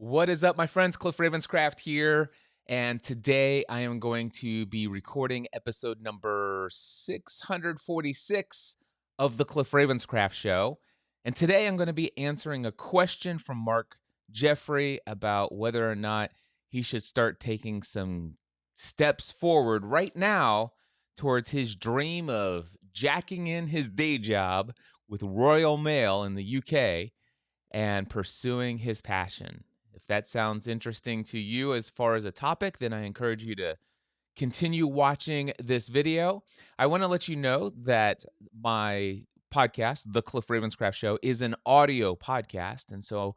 What is up, my friends? Cliff Ravenscraft here, and today I am going to be recording episode number 646 of the Cliff Ravenscraft Show. And today I'm going to be answering a question from Marc Jeffrey about whether or not he should start taking some steps forward right now towards his dream of jacking in his day job with Royal Mail in the UK and pursuing his passion. If that sounds interesting to you as far as a topic, then I encourage you to continue watching this video. I want to let you know that my podcast, The Cliff Ravenscraft Show, is an audio podcast. And so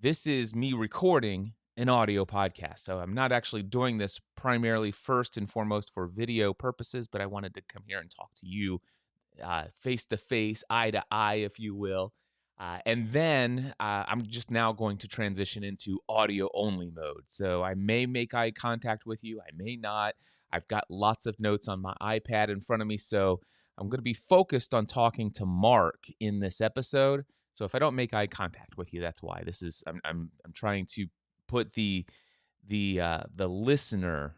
this is me recording an audio podcast. So I'm not actually doing this primarily first and foremost for video purposes, but I wanted to come here and talk to you face to face, eye to eye, if you will. And then I'm just now going to transition into audio only mode. So I may make eye contact with you. I may not. I've got lots of notes on my iPad in front of me. So I'm going to be focused on talking to Marc in this episode. So if I don't make eye contact with you, that's why. This is I'm trying to put the listener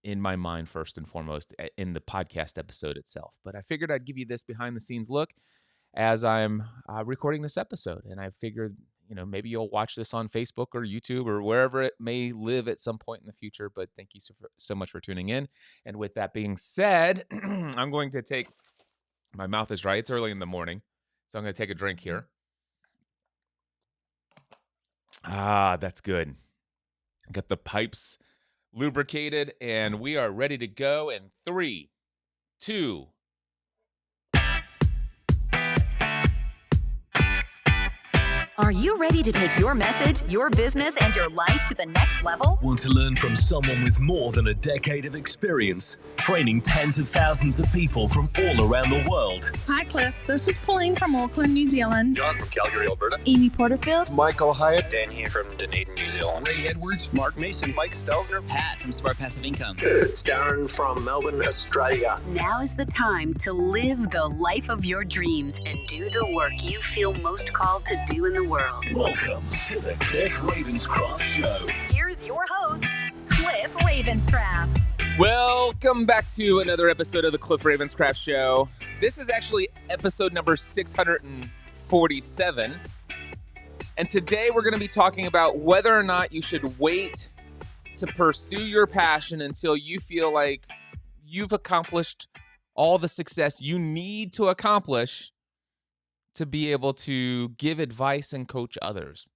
in my mind first and foremost in the podcast episode itself. But I figured I'd give you this behind the scenes look as I'm recording this episode. And I figured, maybe you'll watch this on Facebook or YouTube or wherever it may live at some point in the future. But thank you so much for tuning in. And with that being said, I'm going to take, my mouth is dry. It's early in the morning. So I'm going to take a drink here. That's good. Got the pipes lubricated and we are ready to go in 3, 2, Are you ready to take your message, your business, and your life to the next level? Want to learn from someone with more than a decade of experience, training tens of thousands of people from all around the world? Hi, Cliff. This is Pauline from Auckland, New Zealand. John from Calgary, Alberta. Amy Porterfield. Michael Hyatt. Dan here from Dunedin, New Zealand. Ray Edwards. Mark Mason. Mike Stelzner. Pat from Smart Passive Income. It's Darren from Melbourne, Australia. Now is the time to live the life of your dreams and do the work you feel most called to do in the world. Welcome to the Cliff Ravenscraft Show. Here's your host, Cliff Ravenscraft. Welcome back to another episode of the Cliff Ravenscraft Show. This is actually episode number 647. And today we're going to be talking about whether or not you should wait to pursue your passion until you feel like you've accomplished all the success you need to accomplish to be able to give advice and coach others.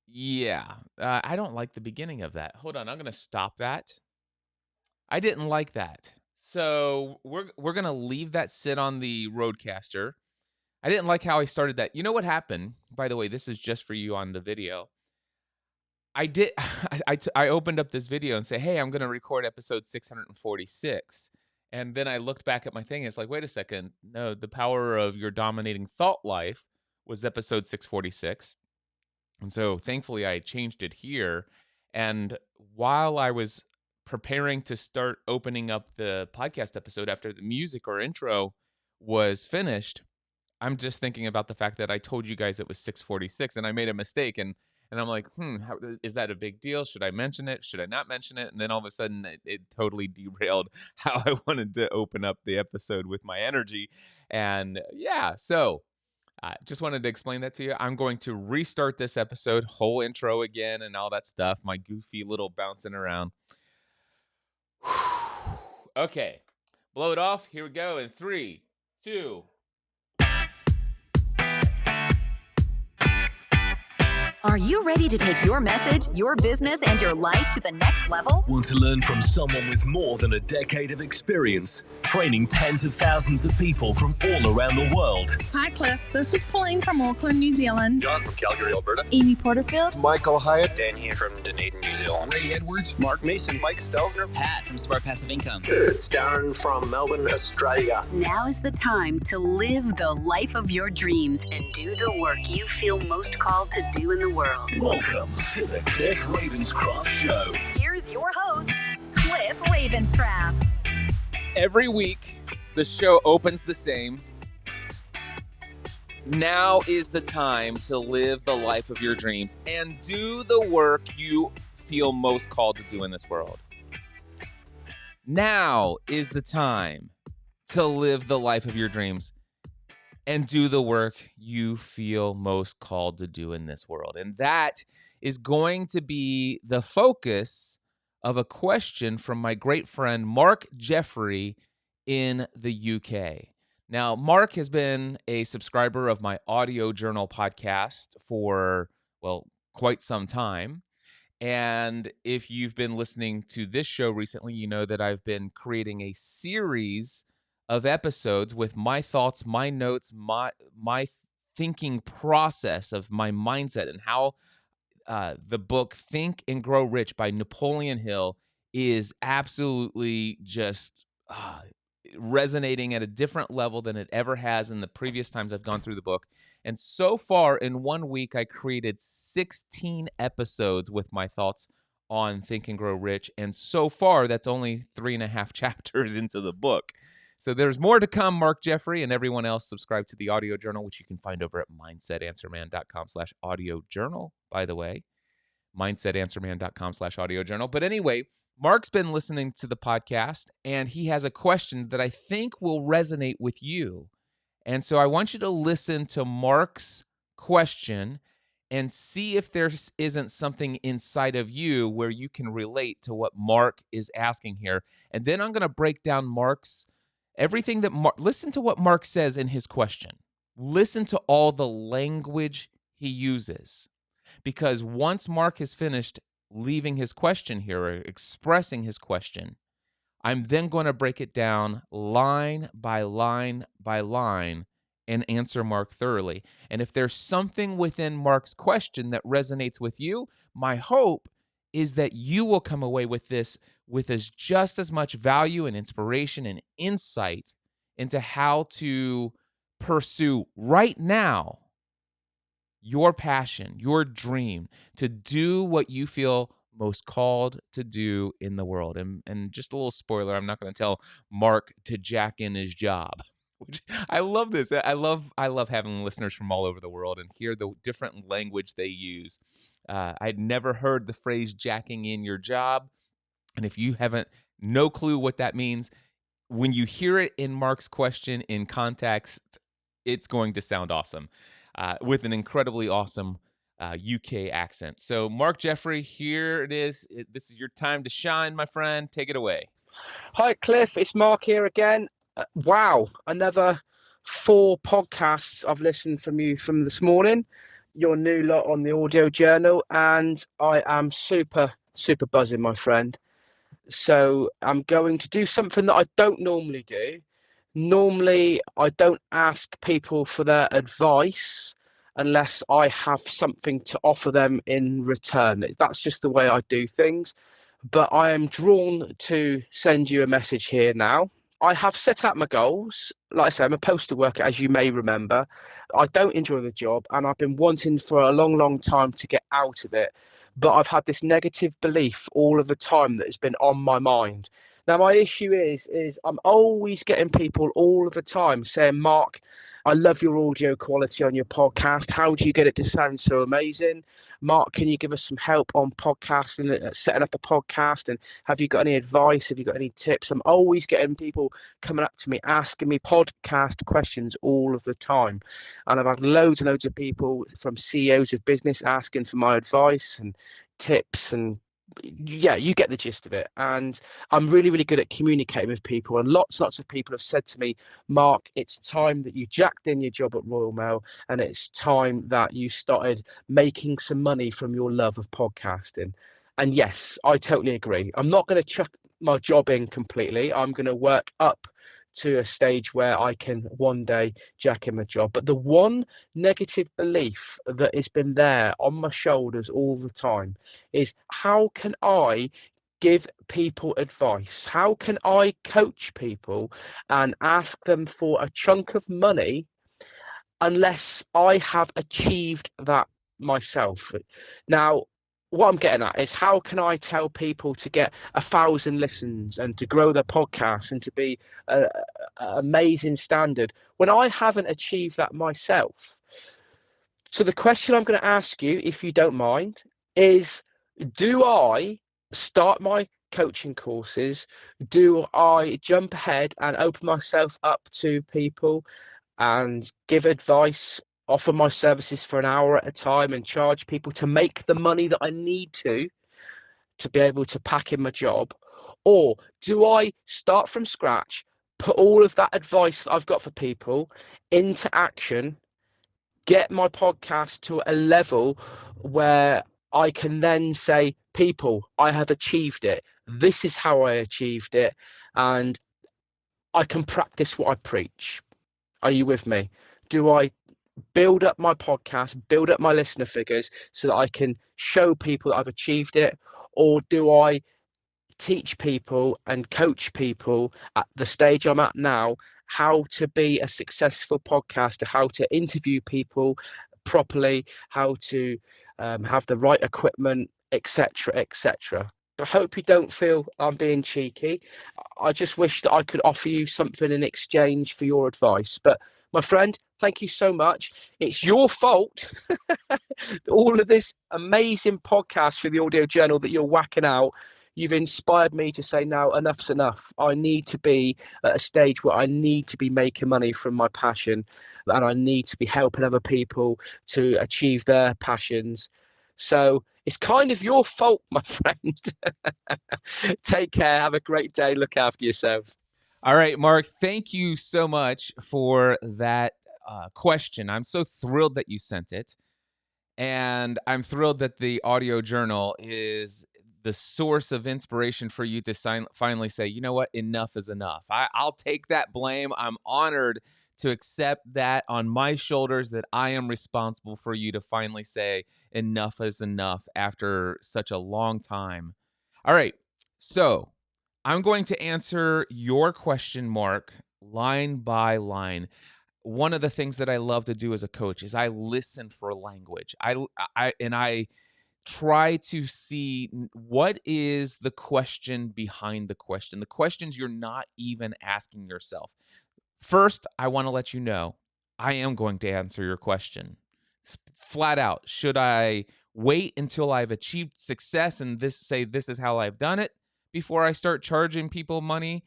Yeah, I don't like the beginning of that. Hold on, I'm going to stop that. I didn't like that. So we're going to leave that sit on the Rodecaster. I didn't like how I started that. You know what happened? By the way, this is just for you on the video. I opened up this video and say, hey, I'm going to record episode 646. And then I looked back at my thing. And it's like, wait a second. No, the power of your dominating thought life was episode 646. And so thankfully I changed it here. And while I was preparing to start opening up the podcast episode after the music or intro was finished, I'm just thinking about the fact that I told you guys it was 646 and I made a mistake. And I'm like, how, is that a big deal? Should I mention it? Should I not mention it? And then all of a sudden, it totally derailed how I wanted to open up the episode with my energy. And yeah, so I just wanted to explain that to you. I'm going to restart this episode, whole intro again and all that stuff, my goofy little bouncing around. Okay, blow it off. Here we go in 3, 2. Are you ready to take your message, your business, and your life to the next level? Want to learn from someone with more than a decade of experience, training tens of thousands of people from all around the world? Hi, Cliff. This is Pauline from Auckland, New Zealand. John from Calgary, Alberta. Amy Porterfield. Michael Hyatt. Dan here from Dunedin, New Zealand. Ray Edwards. Mark Mason. Mike Stelzner. Pat from Smart Passive Income. It's Darren from Melbourne, Australia. Now is the time to live the life of your dreams and do the work you feel most called to do in the world. Welcome to the Cliff Ravenscraft Show. Here's your host, Cliff Ravenscraft. Every week, the show opens the same. Now is the time to live the life of your dreams and do the work you feel most called to do in this world. Now is the time to live the life of your dreams and do the work you feel most called to do in this world. And that is going to be the focus of a question from my great friend, Marc Jeffrey in the UK. Now, Marc has been a subscriber of my audio journal podcast for, well, quite some time. And if you've been listening to this show recently, you know that I've been creating a series of episodes with my thoughts, my notes, my thinking process of my mindset and how the book Think and Grow Rich by Napoleon Hill is absolutely just resonating at a different level than it ever has in the previous times I've gone through the book. And so far in 1 week, I created 16 episodes with my thoughts on Think and Grow Rich. And so far, that's only 3.5 chapters into the book. So there's more to come, Marc Jeffrey, and everyone else. Subscribe to the audio journal, which you can find over at mindsetanswerman.com/audio journal, by the way. Mindsetanswerman.com/audio journal. But anyway, Marc's been listening to the podcast, and he has a question that I think will resonate with you. And so I want you to listen to Marc's question and see if there isn't something inside of you where you can relate to what Marc is asking here. And then I'm going to break down Marc's everything that listen to what Marc says in his question. Listen to all the language he uses. Because once Marc has finished leaving his question here or expressing his question, I'm then going to break it down line by line by line and answer Marc thoroughly. And if there's something within Marc's question that resonates with you, my hope is that you will come away with this with just as much value and inspiration and insight into how to pursue right now your passion, your dream, to do what you feel most called to do in the world. And just a little spoiler, I'm not going to tell Marc to jack in his job. Which I love this. I love having listeners from all over the world and hear the different language they use. I'd never heard the phrase jacking in your job. And if you haven't, no clue what that means, when you hear it in Marc's question in context, it's going to sound awesome. With an incredibly awesome UK accent. So, Marc Jeffrey, here it is. This is your time to shine, my friend. Take it away. Hi, Cliff. It's Marc here again. Wow, another 4 podcasts I've listened from you from this morning. Your new lot on the audio journal, and I am super buzzing, my friend. So I'm going to do something that I don't normally do. Normally, I don't ask people for their advice unless I have something to offer them in return. That's just the way I do things. But I am drawn to send you a message here now. I have set out my goals. Like I say, I'm a postal worker, as you may remember. I don't enjoy the job, and I've been wanting for a long time to get out of it. But I've had this negative belief all of the time that has been on my mind. Now, my issue is I'm always getting people all of the time saying, Marc, I love your audio quality on your podcast. How do you get it to sound so amazing? Marc, can you give us some help on podcasting, setting up a podcast? And have you got any advice? Have you got any tips? I'm always getting people coming up to me, asking me podcast questions all of the time. And I've had loads and loads of people from CEOs of business asking for my advice and tips, and yeah, you get the gist of it. And I'm really good at communicating with people, and lots of people have said to me, Marc, it's time that you jacked in your job at Royal Mail, and it's time that you started making some money from your love of podcasting. And yes, I totally agree. I'm not going to chuck my job in completely. I'm going to work up to a stage where I can one day jack in my job. But the one negative belief that has been there on my shoulders all the time is, how can I give people advice? How can I coach people and ask them for a chunk of money unless I have achieved that myself? Now, what I'm getting at is, how can I tell people to get 1,000 listens and to grow their podcast and to be an amazing standard when I haven't achieved that myself? So the question I'm going to ask you, if you don't mind, is, do I start my coaching courses? Do I jump ahead and open myself up to people and give advice, offer my services for an hour at a time and charge people to make the money that I need to be able to pack in my job? Or do I start from scratch, put all of that advice that I've got for people into action, get my podcast to a level where I can then say, people, I have achieved it. This is how I achieved it. And I can practice what I preach. Are you with me? Do I build up my podcast, build up my listener figures so that I can show people that I've achieved it? Or do I teach people and coach people at the stage I'm at now how to be a successful podcaster, how to interview people properly, how to have the right equipment, etc., etc.? I hope you don't feel I'm being cheeky. I just wish that I could offer you something in exchange for your advice. But my friend, thank you so much. It's your fault. All of this amazing podcast for the Audio Journal that you're whacking out, you've inspired me to say, now enough's enough. I need to be at a stage where I need to be making money from my passion, and I need to be helping other people to achieve their passions. So it's kind of your fault, my friend. Take care. Have a great day. Look after yourselves. All right, Marc, thank you so much for that question. I'm so thrilled that you sent it. And I'm thrilled that the audio journal is the source of inspiration for you to finally say, you know what, enough is enough. I'll take that blame. I'm honored to accept that on my shoulders, that I am responsible for you to finally say enough is enough after such a long time. All right, so I'm going to answer your question, Marc, line by line. One of the things that I love to do as a coach is I listen for language. I try to see what is the question behind the question. The questions you're not even asking yourself. First, I want to let you know I am going to answer your question. It's flat out. Should I wait until I've achieved success and this is how I've done it before I start charging people money?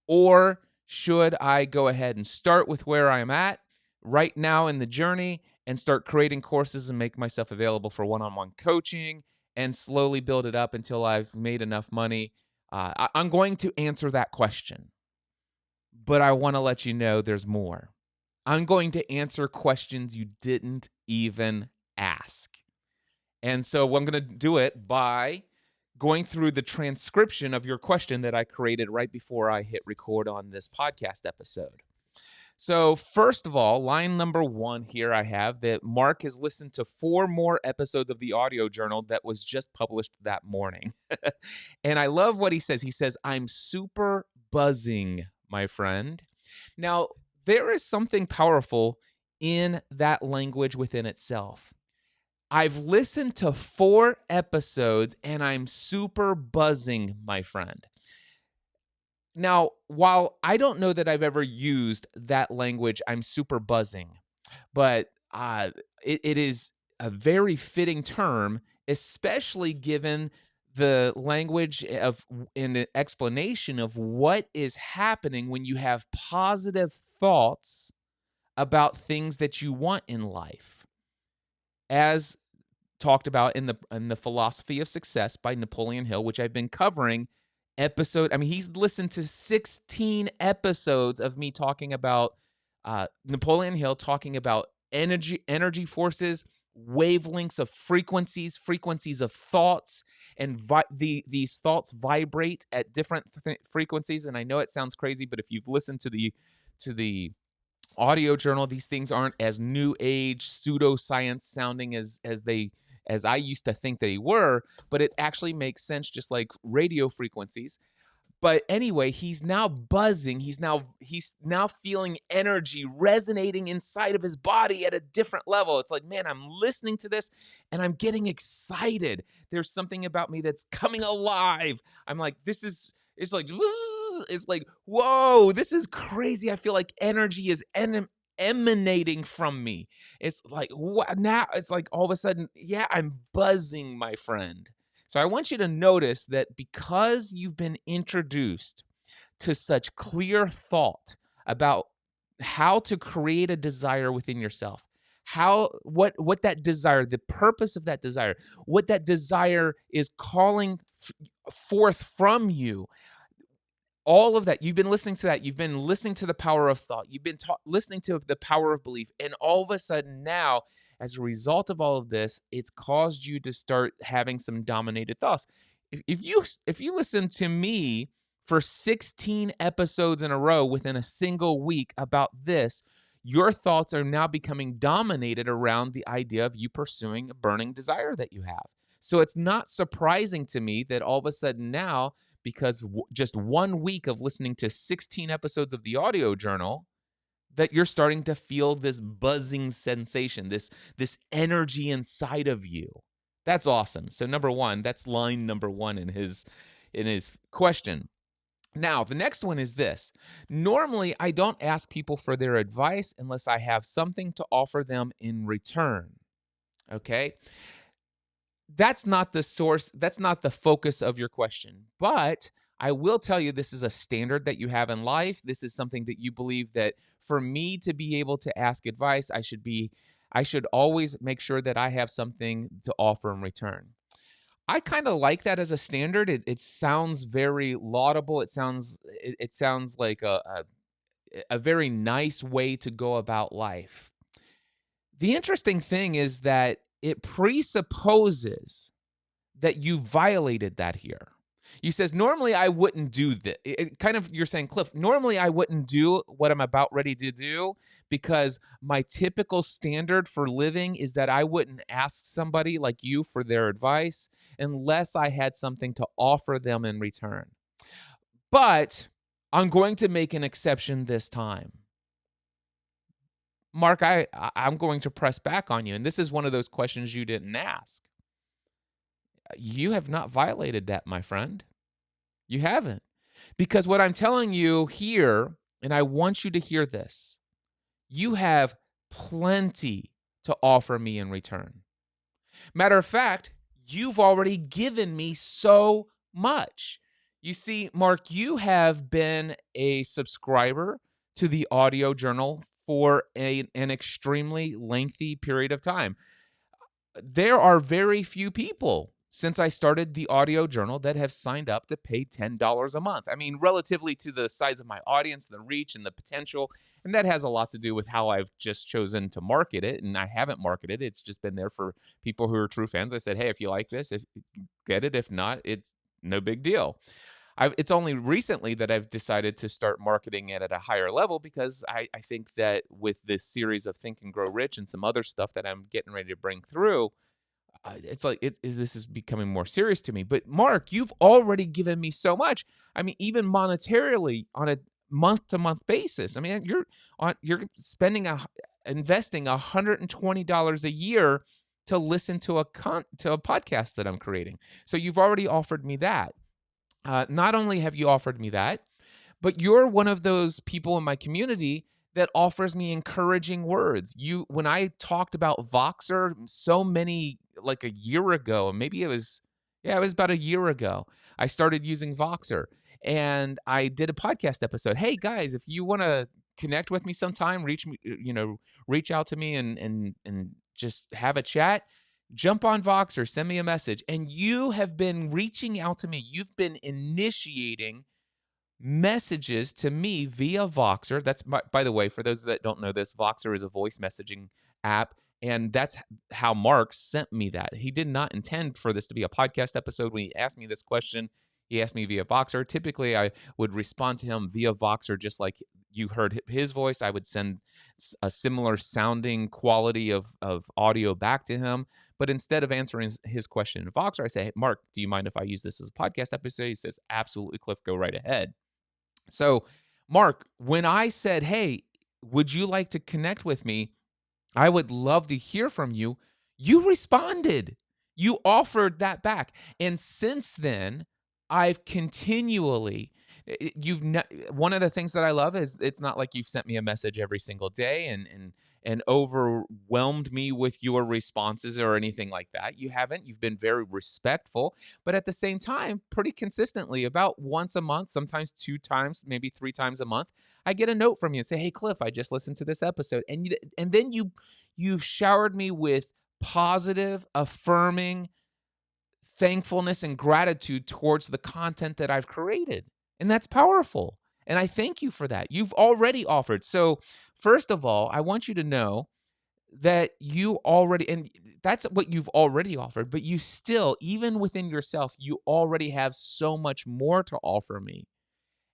Or should I go ahead and start with where I'm at right now in the journey and start creating courses and make myself available for one-on-one coaching and slowly build it up until I've made enough money? I'm going to answer that question, but I want to let you know there's more. I'm going to answer questions you didn't even ask. And so I'm going to do it by going through the transcription of your question that I created right before I hit record on this podcast episode. So first of all, line number 1 here, I have that Marc has listened to 4 more episodes of the audio journal that was just published that morning. And I love what he says. He says, I'm super buzzing, my friend. Now, there is something powerful in that language within itself. I've listened to 4 episodes and I'm super buzzing, my friend. Now, while I don't know that I've ever used that language, I'm super buzzing, but it is a very fitting term, especially given the language of in an explanation of what is happening when you have positive thoughts about things that you want in life. As talked about in the Philosophy of Success by Napoleon Hill, which I've been covering he's listened to 16 episodes of me talking about Napoleon Hill, talking about energy forces, wavelengths of frequencies of thoughts, and these thoughts vibrate at different frequencies. And I know it sounds crazy, but if you've listened to the audio journal, these things aren't as new age pseudoscience sounding as I used to think they were, but it actually makes sense, just like radio frequencies. But anyway, he's now buzzing. He's now feeling energy resonating inside of his body at a different level. It's like, man, I'm listening to this and I'm getting excited. There's something about me that's coming alive. I'm like, it's like, whoa, this is crazy. I feel like energy is emanating from me. It's like, what now? It's like all of a sudden, yeah, I'm buzzing, my friend. So I want you to notice that because you've been introduced to such clear thought about how to create a desire within yourself, what that desire, the purpose of that desire, what that desire is calling forth from you, all of that, you've been listening to that. You've been listening to the power of thought. You've been listening to the power of belief. And all of a sudden now, as a result of all of this, it's caused you to start having some dominated thoughts. If you listen to me for 16 episodes in a row within a single week about this, your thoughts are now becoming dominated around the idea of you pursuing a burning desire that you have. So it's not surprising to me that all of a sudden now, because just 1 week of listening to 16 episodes of the audio journal, that you're starting to feel this buzzing sensation, this energy inside of you. That's awesome. So number one, that's line number one in his question. Now, the next one is this. Normally, I don't ask people for their advice unless I have something to offer them in return. Okay? That's not the source, that's not the focus of your question. But I will tell you, this is a standard that you have in life. This is something that you believe that for me to be able to ask advice, I should always make sure that I have something to offer in return. I kind of like that as a standard. It sounds very laudable. It sounds like a very nice way to go about life. The interesting thing is that it presupposes that you violated that here. You says, normally I wouldn't do this. You're saying, Cliff, normally I wouldn't do what I'm about ready to do because my typical standard for living is that I wouldn't ask somebody like you for their advice unless I had something to offer them in return. But I'm going to make an exception this time. Mark, I'm going to press back on you, and this is one of those questions you didn't ask. You have not violated that, my friend. You haven't. Because what I'm telling you here, and I want you to hear this, you have plenty to offer me in return. Matter of fact, you've already given me so much. You see, Mark, you have been a subscriber to the audio journal for an extremely lengthy period of time. There are very few people since I started the audio journal that have signed up to pay $10 a month. I mean, relatively to the size of my audience, the reach and the potential, and that has a lot to do with how I've just chosen to market it, and I haven't marketed it. It's just been there for people who are true fans. I said, hey, if you like this, get it. If not, it's no big deal. It's only recently that I've decided to start marketing it at a higher level because I think that with this series of Think and Grow Rich and some other stuff that I'm getting ready to bring through, it's like this is becoming more serious to me. But Mark, you've already given me so much. I mean, even monetarily on a month-to-month basis. I mean, you're investing $120 a year to listen to a podcast that I'm creating. So you've already offered me that. Not only have you offered me that, but you're one of those people in my community that offers me encouraging words. When I talked about Voxer like a year ago, and maybe it was about a year ago, I started using Voxer and I did a podcast episode. Hey guys, if you want to connect with me sometime, reach out to me and just have a chat. Jump on Voxer, send me a message. And you have been reaching out to me. You've been initiating messages to me via Voxer. That's by the way, for those that don't know this, Voxer is a voice messaging app. And that's how Marc sent me that. He did not intend for this to be a podcast episode. When he asked me this question, he asked me via Voxer. Typically, I would respond to him via Voxer, just like you heard his voice, I would send a similar sounding quality of audio back to him. But instead of answering his question in Voxer, I say, hey, Mark, do you mind if I use this as a podcast episode? He says, absolutely, Cliff, go right ahead. So, Mark, when I said, hey, would you like to connect with me? I would love to hear from you. You responded. You offered that back. And since then, I've continually, one of the things that I love is it's not like you've sent me a message every single day and overwhelmed me with your responses or anything like that. You haven't. You've been very respectful, but at the same time, pretty consistently, about once a month, sometimes 2 times, maybe 3 times a month, I get a note from you and say, "Hey, Cliff, I just listened to this episode," and then you've showered me with positive, affirming thankfulness and gratitude towards the content that I've created. And that's powerful. And I thank you for that. You've already offered. So, first of all, I want you to know that you already, and that's what you've already offered, but you still, even within yourself, you already have so much more to offer me.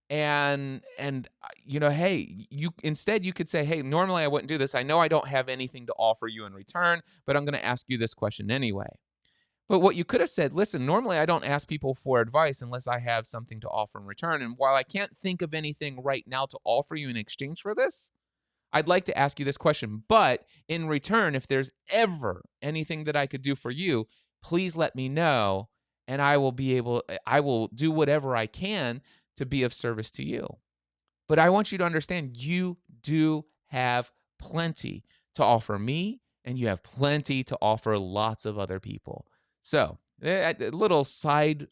And hey, instead you could say, hey, normally I wouldn't do this. I know I don't have anything to offer you in return, but I'm going to ask you this question anyway. But what you could have said, listen, normally I don't ask people for advice unless I have something to offer in return. And while I can't think of anything right now to offer you in exchange for this, I'd like to ask you this question. But in return, if there's ever anything that I could do for you, please let me know. And I will do whatever I can to be of service to you. But I want you to understand you do have plenty to offer me, and you have plenty to offer lots of other people. So, a little side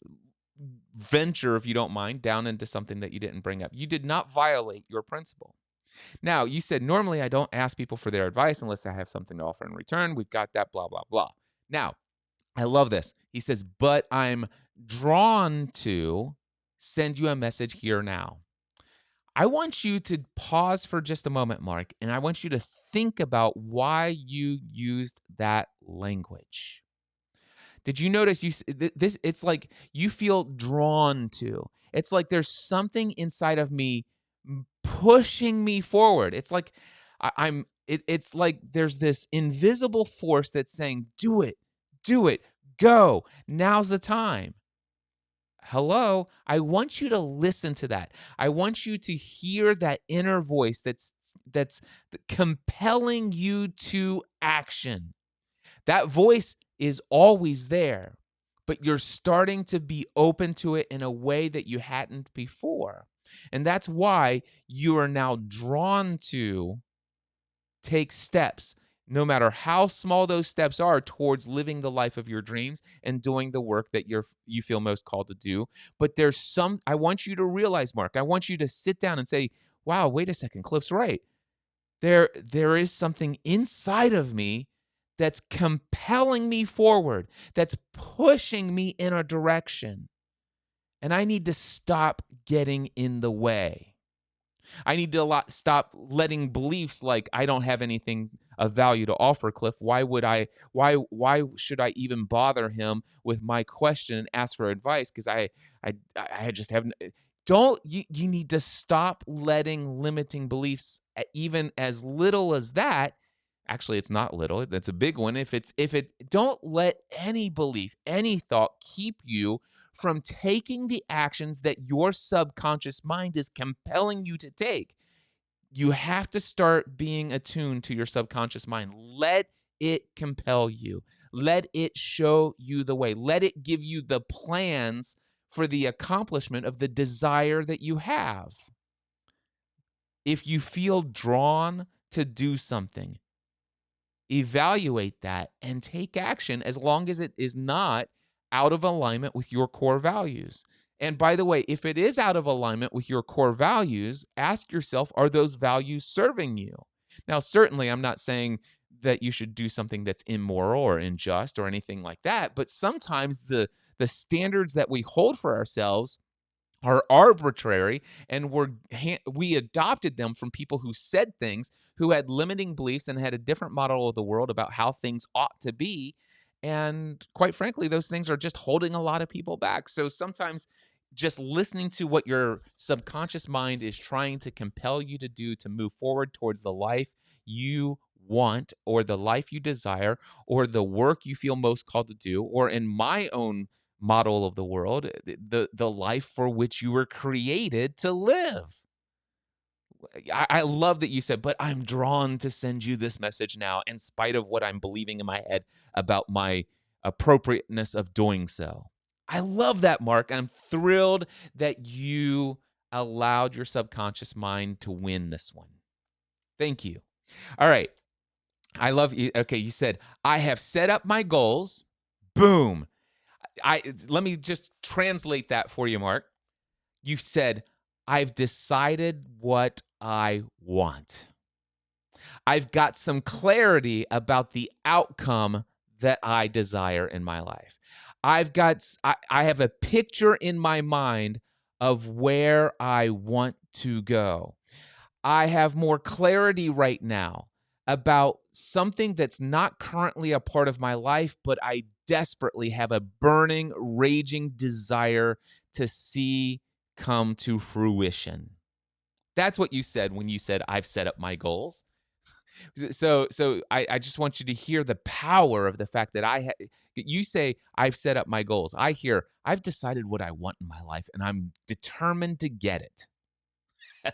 venture, if you don't mind, down into something that you didn't bring up. You did not violate your principle. Now, you said, normally I don't ask people for their advice unless I have something to offer in return. We've got that, blah, blah, blah. Now, I love this. He says, but I'm drawn to send you a message here now. I want you to pause for just a moment, Mark, and I want you to think about why you used that language. Did you notice this? It's like you feel drawn to. It's like there's something inside of me pushing me forward. It's like it's like there's this invisible force that's saying, do it, go. Now's the time. Hello, I want you to listen to that. I want you to hear that inner voice that's compelling you to action. That voice is always there, but you're starting to be open to it in a way that you hadn't before. And that's why you are now drawn to take steps, no matter how small those steps are, towards living the life of your dreams and doing the work that you feel most called to do. But I want you to realize, Mark, I want you to sit down and say, wow, wait a second, Cliff's right. There is something inside of me that's compelling me forward, that's pushing me in a direction. And I need to stop getting in the way. I need to stop letting beliefs like I don't have anything of value to offer, Cliff. Why should I even bother him with my question and ask for advice? Because I just haven't. You need to stop letting limiting beliefs, even as little as that. Actually, it's not little. That's a big one. Don't let any belief, any thought keep you from taking the actions that your subconscious mind is compelling you to take. You have to start being attuned to your subconscious mind. Let it compel you. Let it show you the way. Let it give you the plans for the accomplishment of the desire that you have. If you feel drawn to do something, evaluate that and take action as long as it is not out of alignment with your core values. And by the way, if it is out of alignment with your core values, ask yourself, are those values serving you? Now, certainly, I'm not saying that you should do something that's immoral or unjust or anything like that, but sometimes the standards that we hold for ourselves are arbitrary, and we adopted them from people who said things, who had limiting beliefs and had a different model of the world about how things ought to be. And quite frankly, those things are just holding a lot of people back. So sometimes just listening to what your subconscious mind is trying to compel you to do to move forward towards the life you want, or the life you desire, or the work you feel most called to do, or in my own model of the world, the life for which you were created to live. I love that you said, but I'm drawn to send you this message now, in spite of what I'm believing in my head about my appropriateness of doing so. I love that, Marc. I'm thrilled that you allowed your subconscious mind to win this one. Thank you. All right. I love you. Okay, you said, I have set up my goals. Boom. Let me just translate that for you, Marc. You said, I've decided what I want. I've got some clarity about the outcome that I desire in my life. I have a picture in my mind of where I want to go. I have more clarity right now about something that's not currently a part of my life, but I desperately have a burning, raging desire to see come to fruition. That's what you said when you said, I've set up my goals. So I just want you to hear the power of the fact that you say, I've set up my goals. I hear, I've decided what I want in my life, and I'm determined to get it.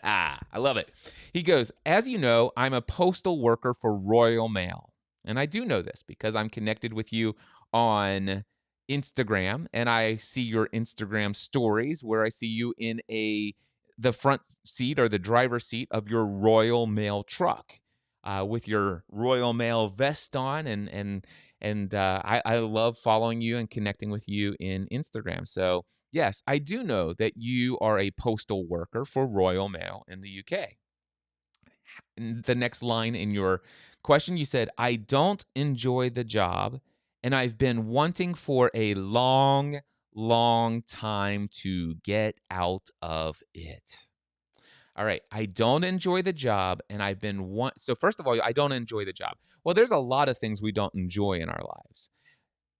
I love it. He goes, as you know, I'm a postal worker for Royal Mail. And I do know this because I'm connected with you on Instagram, and I see your Instagram stories where I see you in the front seat or the driver's seat of your Royal Mail truck with your Royal Mail vest on, and I love following you and connecting with you in Instagram. So yes, I do know that you are a postal worker for Royal Mail in the UK. And the next line in your question, you said, I don't enjoy the job, and I've been wanting for a long, long time to get out of it. All right, I don't enjoy the job, and I've been so first of all, I don't enjoy the job. Well, there's a lot of things we don't enjoy in our lives.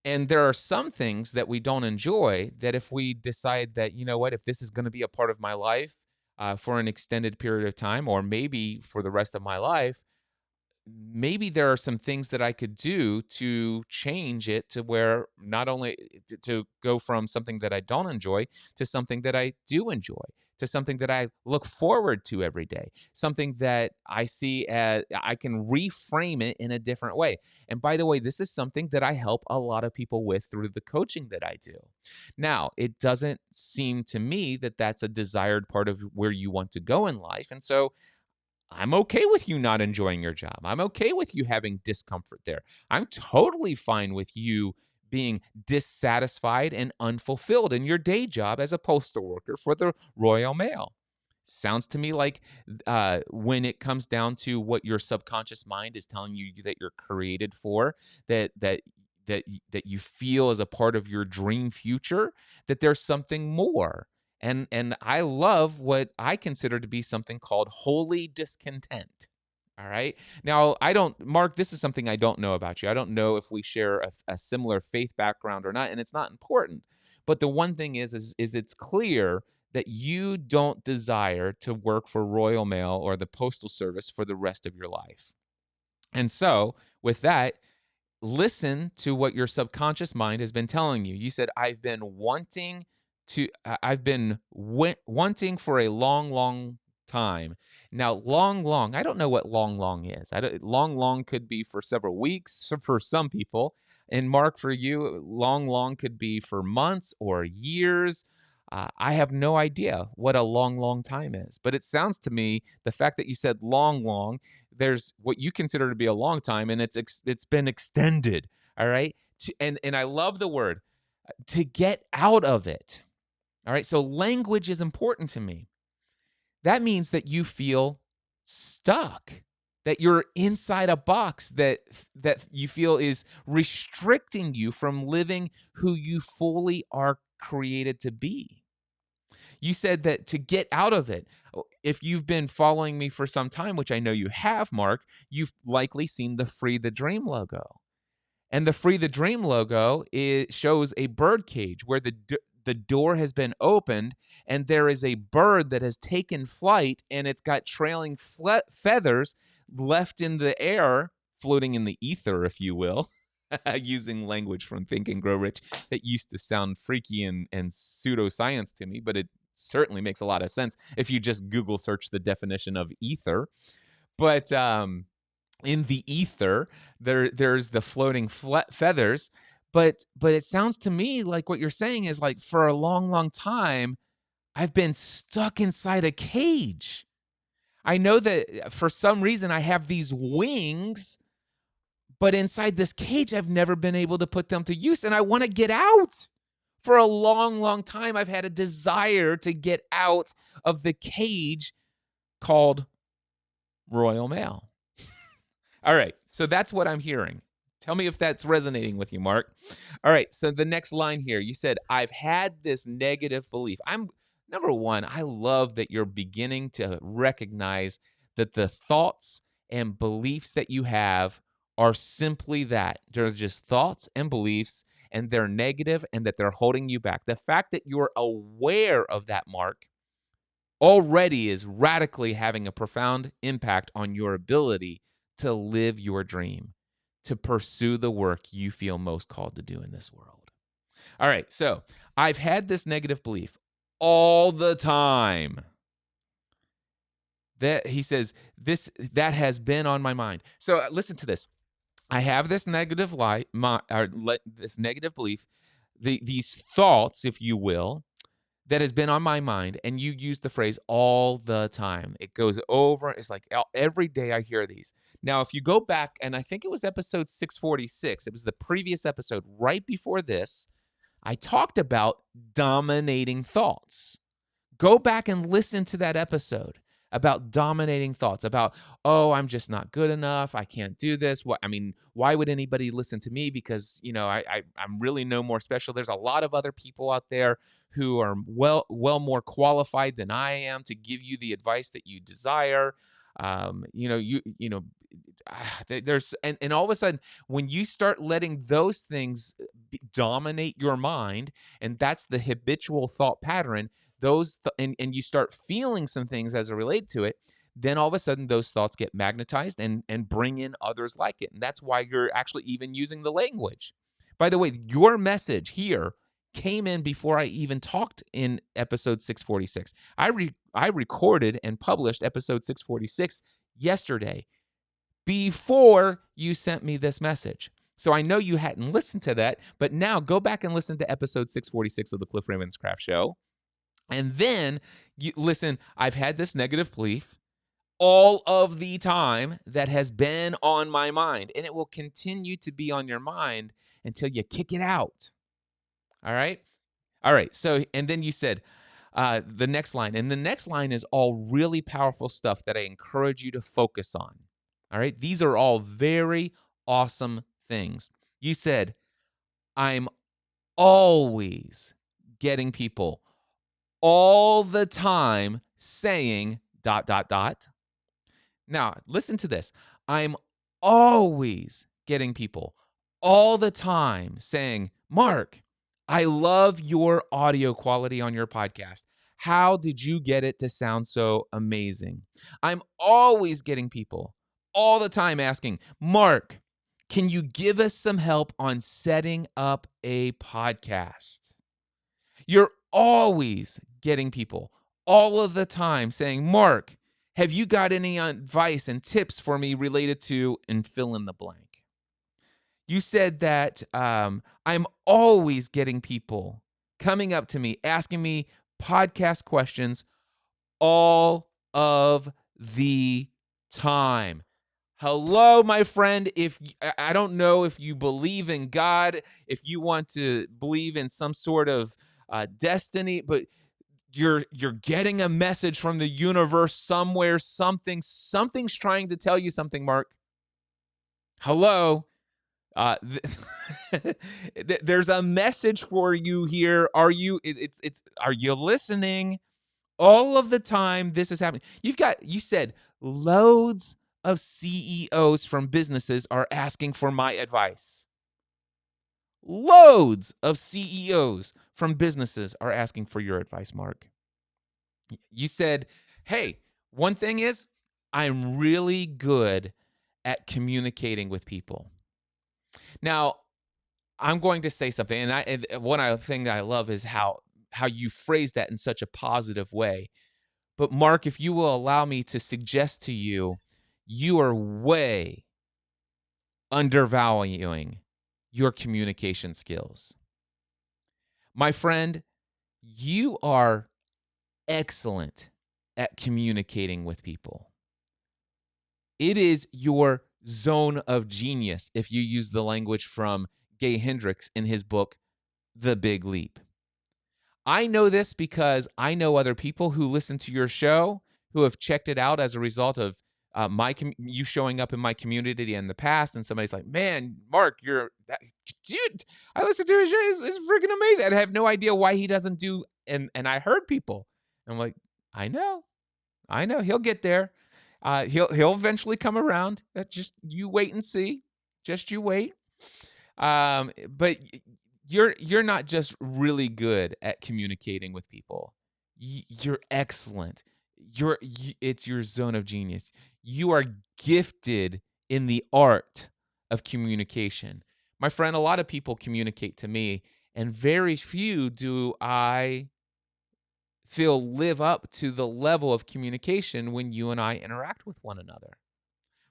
And there are some things that we don't enjoy that if we decide that, you know what, if this is going to be a part of my life for an extended period of time, or maybe for the rest of my life, maybe there are some things that I could do to change it to where not only to go from something that I don't enjoy to something that I do enjoy, to something that I look forward to every day, something that I see as I can reframe it in a different way. And by the way, this is something that I help a lot of people with through the coaching that I do. Now, it doesn't seem to me that that's a desired part of where you want to go in life. And so I'm okay with you not enjoying your job. I'm okay with you having discomfort there. I'm totally fine with you being dissatisfied and unfulfilled in your day job as a postal worker for the Royal Mail. Sounds to me like when it comes down to what your subconscious mind is telling you that you're created for, that you feel as a part of your dream future, that there's something more. And I love what I consider to be something called holy discontent. All right. Now, Marc, this is something I don't know about you. I don't know if we share a similar faith background or not, and it's not important. But the one thing is it's clear that you don't desire to work for Royal Mail or the Postal Service for the rest of your life. And so, with that, listen to what your subconscious mind has been telling you. You said, I've been wanting wanting for a long, long time. Now, long, I don't know what long is. Long could be for several weeks for some people. And Marc, for you, long could be for months or years. I have no idea what a long time is. But it sounds to me, the fact that you said long, there's what you consider to be a long time, and it's been extended. All right. And I love the word to get out of it. All right. So language is important to me. That means that you feel stuck, that you're inside a box that you feel is restricting you from living who you fully are created to be. You said that to get out of it, if you've been following me for some time, which I know you have, Marc, you've likely seen the Free the Dream logo. And the Free the Dream logo shows a bird cage where the the door has been opened and there is a bird that has taken flight and it's got trailing feathers left in the air, floating in the ether, if you will, using language from Think and Grow Rich that used to sound freaky and pseudoscience to me, but it certainly makes a lot of sense if you just Google search the definition of ether. But in the ether, there's the floating feathers. But it sounds to me like what you're saying is like for a long, long time, I've been stuck inside a cage. I know that for some reason I have these wings, but inside this cage, I've never been able to put them to use, and I want to get out. For a long, long time, I've had a desire to get out of the cage called Royal Mail. All right, so that's what I'm hearing. Tell me if that's resonating with you, Marc. All right, so the next line here, you said, I've had this negative belief. Number one, I love that you're beginning to recognize that the thoughts and beliefs that you have are simply that. They're just thoughts and beliefs, and they're negative, and that they're holding you back. The fact that you're aware of that, Marc, already is radically having a profound impact on your ability to live your dream, to pursue the work you feel most called to do in this world. All right, so I've had this negative belief all the time. That he says that has been on my mind. So listen to this. I have this negative this negative belief, these thoughts, if you will, that has been on my mind, and you use the phrase all the time. It goes over. It's like every day I hear these. Now, if you go back, and I think it was episode 646, it was the previous episode right before this, I talked about dominating thoughts. Go back and listen to that episode about dominating thoughts, about, oh, I'm just not good enough. I can't do this. Why would anybody listen to me? Because, I'm really no more special. There's a lot of other people out there who are well more qualified than I am to give you the advice that you desire. There's and all of a sudden, when you start letting those things dominate your mind, and that's the habitual thought pattern, and you start feeling some things as it relate to it, then all of a sudden those thoughts get magnetized and bring in others like it. And that's why you're actually even using the language. By the way, your message here came in before I even talked in episode 646. I recorded and published episode 646 yesterday before you sent me this message. So I know you hadn't listened to that, but now go back and listen to episode 646 of the Cliff Ravenscraft Show. And then you listen, I've had this negative belief all of the time that has been on my mind, and it will continue to be on your mind until you kick it out. All right? All right. So, and then you said the next line, and the next line is all really powerful stuff that I encourage you to focus on. All right? These are all very awesome things. You said, I'm always getting people all the time saying ... Now, listen to this. I'm always getting people all the time saying, Marc, I love your audio quality on your podcast. How did you get it to sound so amazing? I'm always getting people all the time asking, Marc, can you give us some help on setting up a podcast? You're always getting people all of the time saying, Marc, have you got any advice and tips for me related to, and fill in the blank? You said that I'm always getting people coming up to me, asking me podcast questions all of the time. Hello, my friend. I don't know if you believe in God, if you want to believe in some sort of destiny, but you're getting a message from the universe somewhere. Something's trying to tell you something, Marc. Hello. There's a message for you here. Are you listening? All of the time this is happening. You said loads of CEOs from businesses are asking for my advice. loads of CEOs from businesses are asking for your advice, Marc. You said, hey, one thing is, I'm really good at communicating with people. Now, I'm going to say something, and one thing that I love is how you phrase that in such a positive way. But Marc, if you will allow me to suggest to you, you are way undervaluing your communication skills. My friend, you are excellent at communicating with people. It is your zone of genius, if you use the language from Gay Hendricks in his book, The Big Leap. I know this because I know other people who listen to your show who have checked it out as a result of you showing up in my community in the past, and somebody's like, man, Marc, dude, I listened to his show. It's freaking amazing. And I have no idea why he doesn't do, and I heard people. I'm like, I know. He'll get there. He'll eventually come around. Just you wait and see. Just you wait. But you're not just really good at communicating with people. You're excellent. It's your zone of genius. You are gifted in the art of communication. My friend, a lot of people communicate to me, and very few do I feel live up to the level of communication when you and I interact with one another.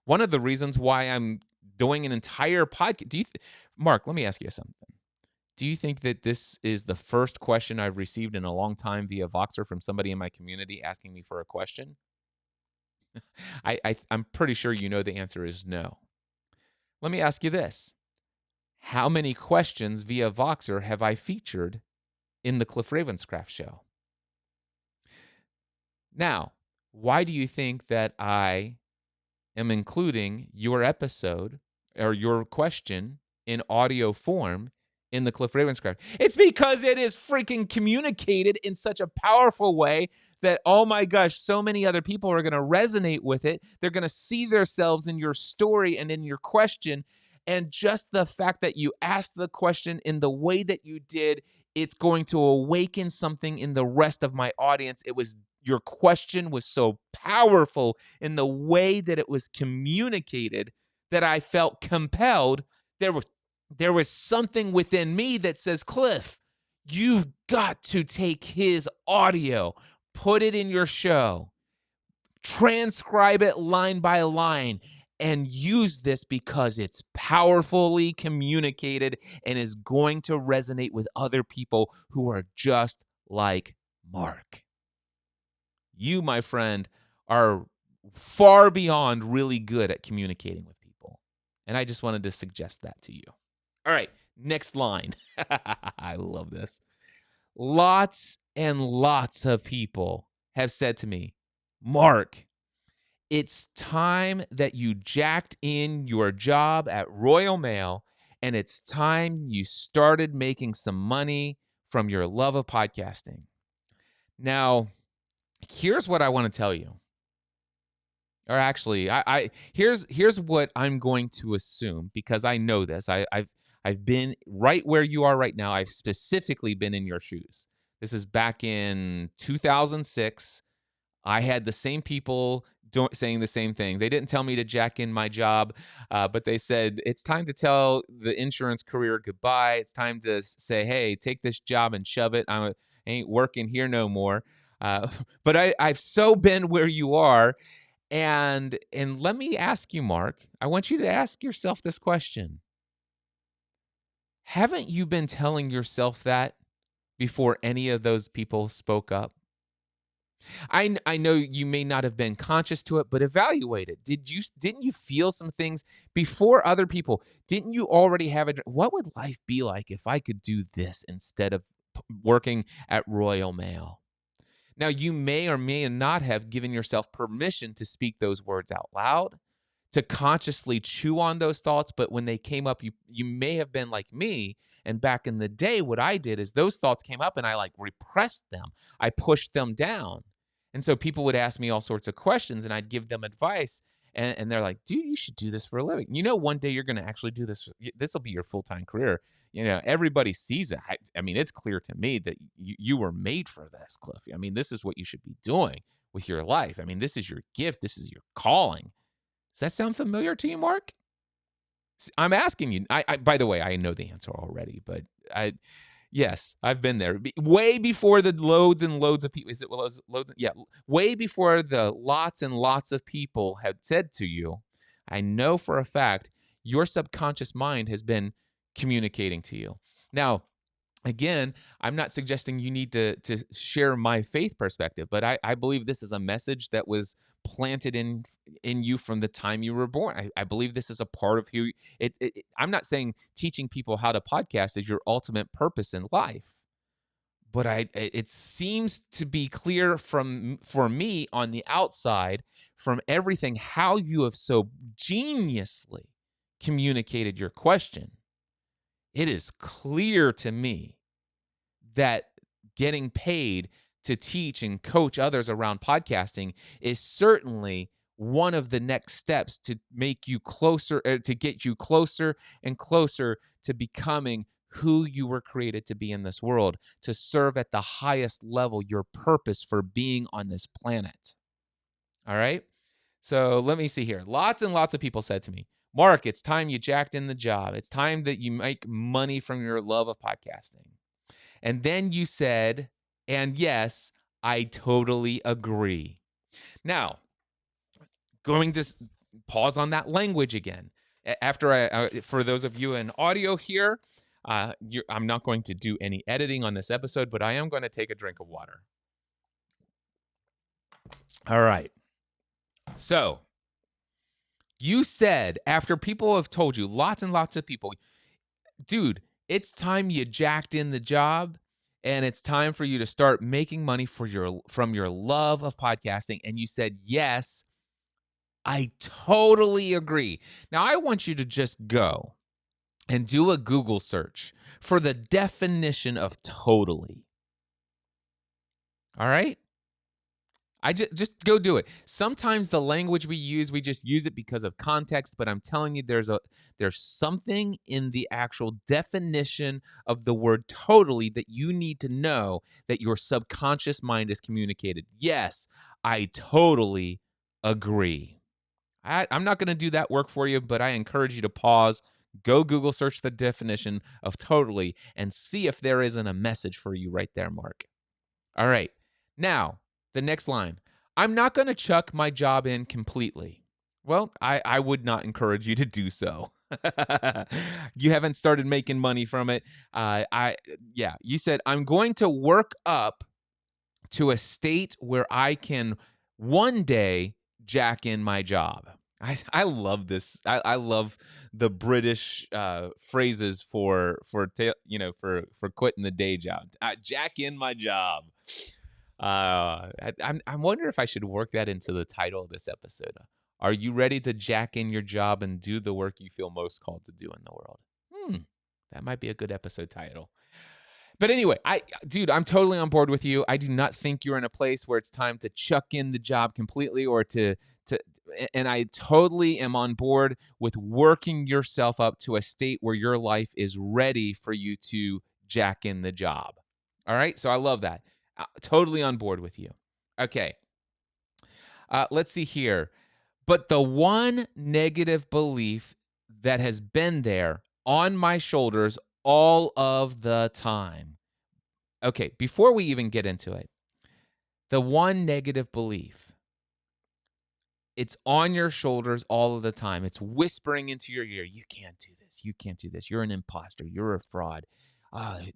One of the reasons why I'm doing an entire podcast. Marc, let me ask you something. Do you think that this is the first question I've received in a long time via Voxer from somebody in my community asking me for a question? I'm pretty sure you know the answer is no. Let me ask you this. How many questions via Voxer have I featured in the Cliff Ravenscraft show? Now, why do you think that I am including your episode or your question in audio form in the Cliff Ravenscraft? It's because it is freaking communicated in such a powerful way that, oh my gosh, so many other people are going to resonate with it. They're going to see themselves in your story and in your question. And just the fact that you asked the question in the way that you did, it's going to awaken something in the rest of my audience. Your question was so powerful in the way that it was communicated that I felt compelled. There was something within me that says, Cliff, you've got to take his audio, put it in your show, transcribe it line by line, and use this because it's powerfully communicated and is going to resonate with other people who are just like Marc. You, my friend, are far beyond really good at communicating with people. And I just wanted to suggest that to you. All right, next line. I love this. Lots and lots of people have said to me, Marc, it's time that you jacked in your job at Royal Mail, and it's time you started making some money from your love of podcasting. Now, here's what I want to tell you. Or actually, here's what I'm going to assume, because I know this. I've been right where you are right now. I've specifically been in your shoes. This is back in 2006. I had the same people saying the same thing. They didn't tell me to jack in my job, but they said, it's time to tell the insurance career goodbye. It's time to say, hey, take this job and shove it. I ain't working here no more. But I've so been where you are. And let me ask you, Marc, I want you to ask yourself this question. Haven't you been telling yourself that before any of those people spoke up? I know you may not have been conscious to it, but evaluate it. Didn't you feel some things before other people? Didn't you already have what would life be like if I could do this instead of working at Royal Mail? Now, you may or may not have given yourself permission to speak those words out loud, to consciously chew on those thoughts, but when they came up, you may have been like me. And back in the day, what I did is those thoughts came up and I repressed them. I pushed them down. And so people would ask me all sorts of questions and I'd give them advice. and they're like, dude, you should do this for a living. You know, one day you're going to actually do this. This will be your full-time career. You know, everybody sees it. I mean, it's clear to me that you were made for this, Cliff. I mean, this is what you should be doing with your life. I mean, this is your gift. This is your calling. Does that sound familiar to you, Marc? I'm asking you. I by the way, I know the answer already, but yes, I've been there. Way before the loads and loads of people. Is it loads? Yeah, way before the lots and lots of people had said to you, I know for a fact your subconscious mind has been communicating to you. Now, again, I'm not suggesting you need to share my faith perspective, but I believe this is a message that was planted in you from the time you were born. I believe this is a part of who I'm not saying teaching people how to podcast is your ultimate purpose in life, but it seems to be clear for me on the outside from everything how you have so geniusly communicated your question. It is clear to me that getting paid to teach and coach others around podcasting is certainly one of the next steps to make you closer, to get you closer and closer to becoming who you were created to be in this world, to serve at the highest level your purpose for being on this planet. All right? So let me see here. Lots and lots of people said to me, Marc, it's time you jacked in the job. It's time that you make money from your love of podcasting. And then you said, and yes, I totally agree. Now, going to pause on that language again. After for those of you in audio here, I'm not going to do any editing on this episode, but I am going to take a drink of water. All right. So, you said, after people have told you, lots and lots of people, dude, it's time you jacked in the job and it's time for you to start making money from your love of podcasting. And you said, yes, I totally agree. Now, I want you to just go and do a Google search for the definition of totally. All right? I just go do it. Sometimes the language we just use it because of context, but I'm telling you there's something in the actual definition of the word totally that you need to know that your subconscious mind is communicated. Yes, I totally agree. I'm not going to do that work for you, but I encourage you to pause, go Google search the definition of totally, and see if there isn't a message for you right there, Marc. All right. Now, the next line, I'm not going to chuck my job in completely. Well, I would not encourage you to do so. You haven't started making money from it. You said, I'm going to work up to a state where I can one day jack in my job. I love this. I love the British phrases for quitting the day job. Jack in my job. I wonder if I should work that into the title of this episode. Are you ready to jack in your job and do the work you feel most called to do in the world? That might be a good episode title. But anyway, dude, I'm totally on board with you. I do not think you're in a place where it's time to chuck in the job completely or and I totally am on board with working yourself up to a state where your life is ready for you to jack in the job. All right? So I love that. Totally on board with you. Okay. Let's see here. But the one negative belief that has been there on my shoulders all of the time. Okay, before we even get into it, the one negative belief, it's on your shoulders all of the time. It's whispering into your ear, you can't do this. You can't do this. You're an imposter. You're a fraud.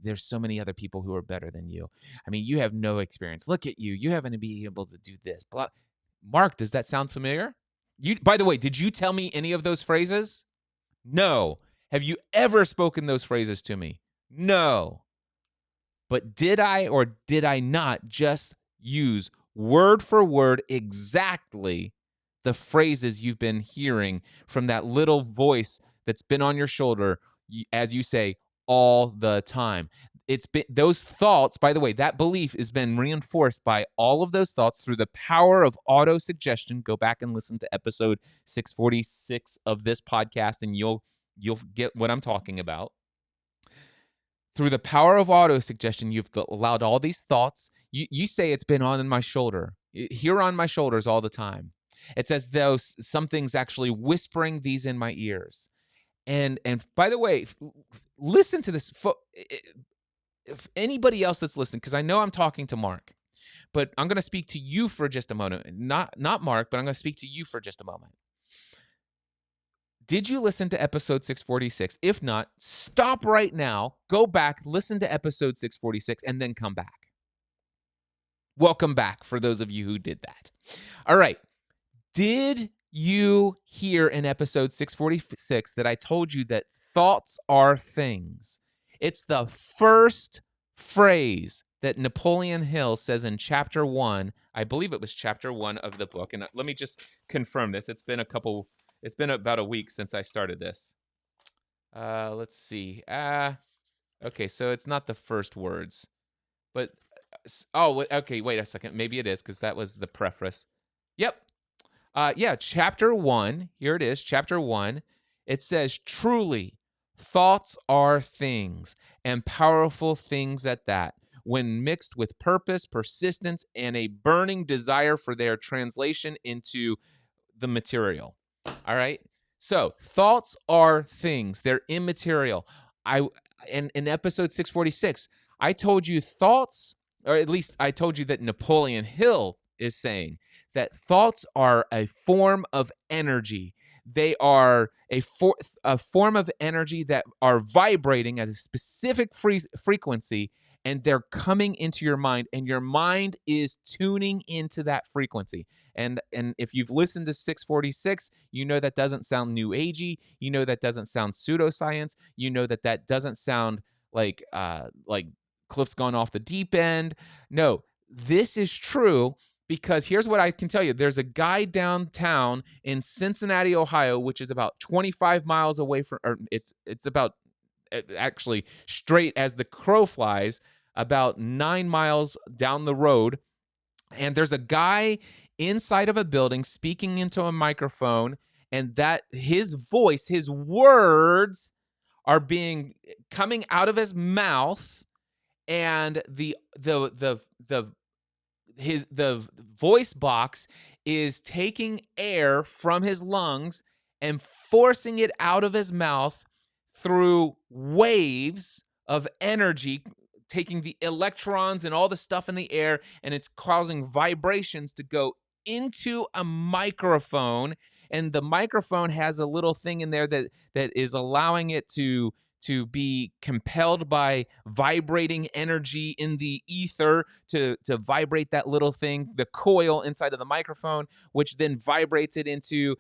There's so many other people who are better than you. I mean, you have no experience. Look at you. You haven't been able to do this. Blah. Marc, does that sound familiar? By the way, did you tell me any of those phrases? No. Have you ever spoken those phrases to me? No. But did I or did I not just use word for word exactly the phrases you've been hearing from that little voice that's been on your shoulder, as you say, all the time? it's been those thoughts, by the way, that belief has been reinforced by all of those thoughts through the power of auto suggestion. Go back and listen to episode 646 of this podcast, and you'll get what I'm talking about. Through the power of auto suggestion, you've allowed all these thoughts. You say it's been on my shoulder, here on my shoulders all the time. It's as though something's actually whispering these in my ears. And by the way, listen to this. If anybody else that's listening, because I know I'm talking to Marc, but I'm going to speak to you for just a moment. Not Marc, but I'm going to speak to you for just a moment. Did you listen to episode 646? If not, stop right now, go back, listen to episode 646, and then come back. Welcome back for those of you who did that. All right. Did you hear in episode 646 that I told you that thoughts are things? It's the first phrase that Napoleon Hill says in chapter 1. I believe it was chapter 1 of the book. And let me just confirm this. It's been about a week since I started this. Let's see. Okay, so it's not the first words. But, okay, wait a second. Maybe it is, because that was the preface. Yep. Chapter 1. Here it is, chapter 1. It says, truly, thoughts are things, and powerful things at that, when mixed with purpose, persistence, and a burning desire for their translation into the material. All right? So, thoughts are things. They're immaterial. In episode 646, I told you thoughts, or at least I told you that Napoleon Hill is saying that thoughts are a form of energy. They are a form of energy that are vibrating at a specific frequency, and they're coming into your mind, and your mind is tuning into that frequency. And if you've listened to 646, you know that doesn't sound new agey. You know that doesn't sound pseudoscience. You know that doesn't sound like Cliff's gone off the deep end. No, this is true. Because here's what I can tell you. There's a guy downtown in Cincinnati, Ohio, which is about 25 miles away from, or it's about, actually straight as the crow flies, about 9 miles down the road. And there's a guy inside of a building speaking into a microphone, and that his voice, his words are coming out of his mouth, and the voice box is taking air from his lungs and forcing it out of his mouth through waves of energy, taking the electrons and all the stuff in the air, and it's causing vibrations to go into a microphone. And the microphone has a little thing in there that is allowing it to be compelled by vibrating energy in the ether to vibrate that little thing, the coil inside of the microphone, which then vibrates it into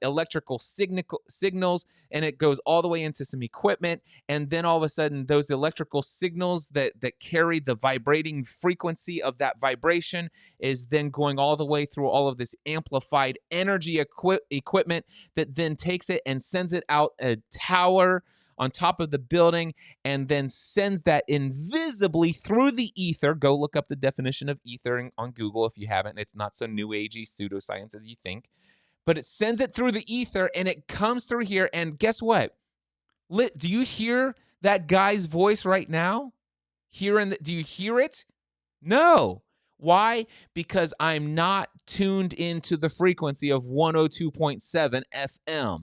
electrical signals, and it goes all the way into some equipment. And then all of a sudden, those electrical signals that carry the vibrating frequency of that vibration is then going all the way through all of this amplified energy equipment that then takes it and sends it out a tower on top of the building, and then sends that invisibly through the ether. Go look up the definition of ether on Google if you haven't. It's not so new agey pseudoscience as you think. But it sends it through the ether, and it comes through here, and guess what? Do you hear that guy's voice right now? Do you hear it? No. Why? Because I'm not tuned into the frequency of 102.7 FM.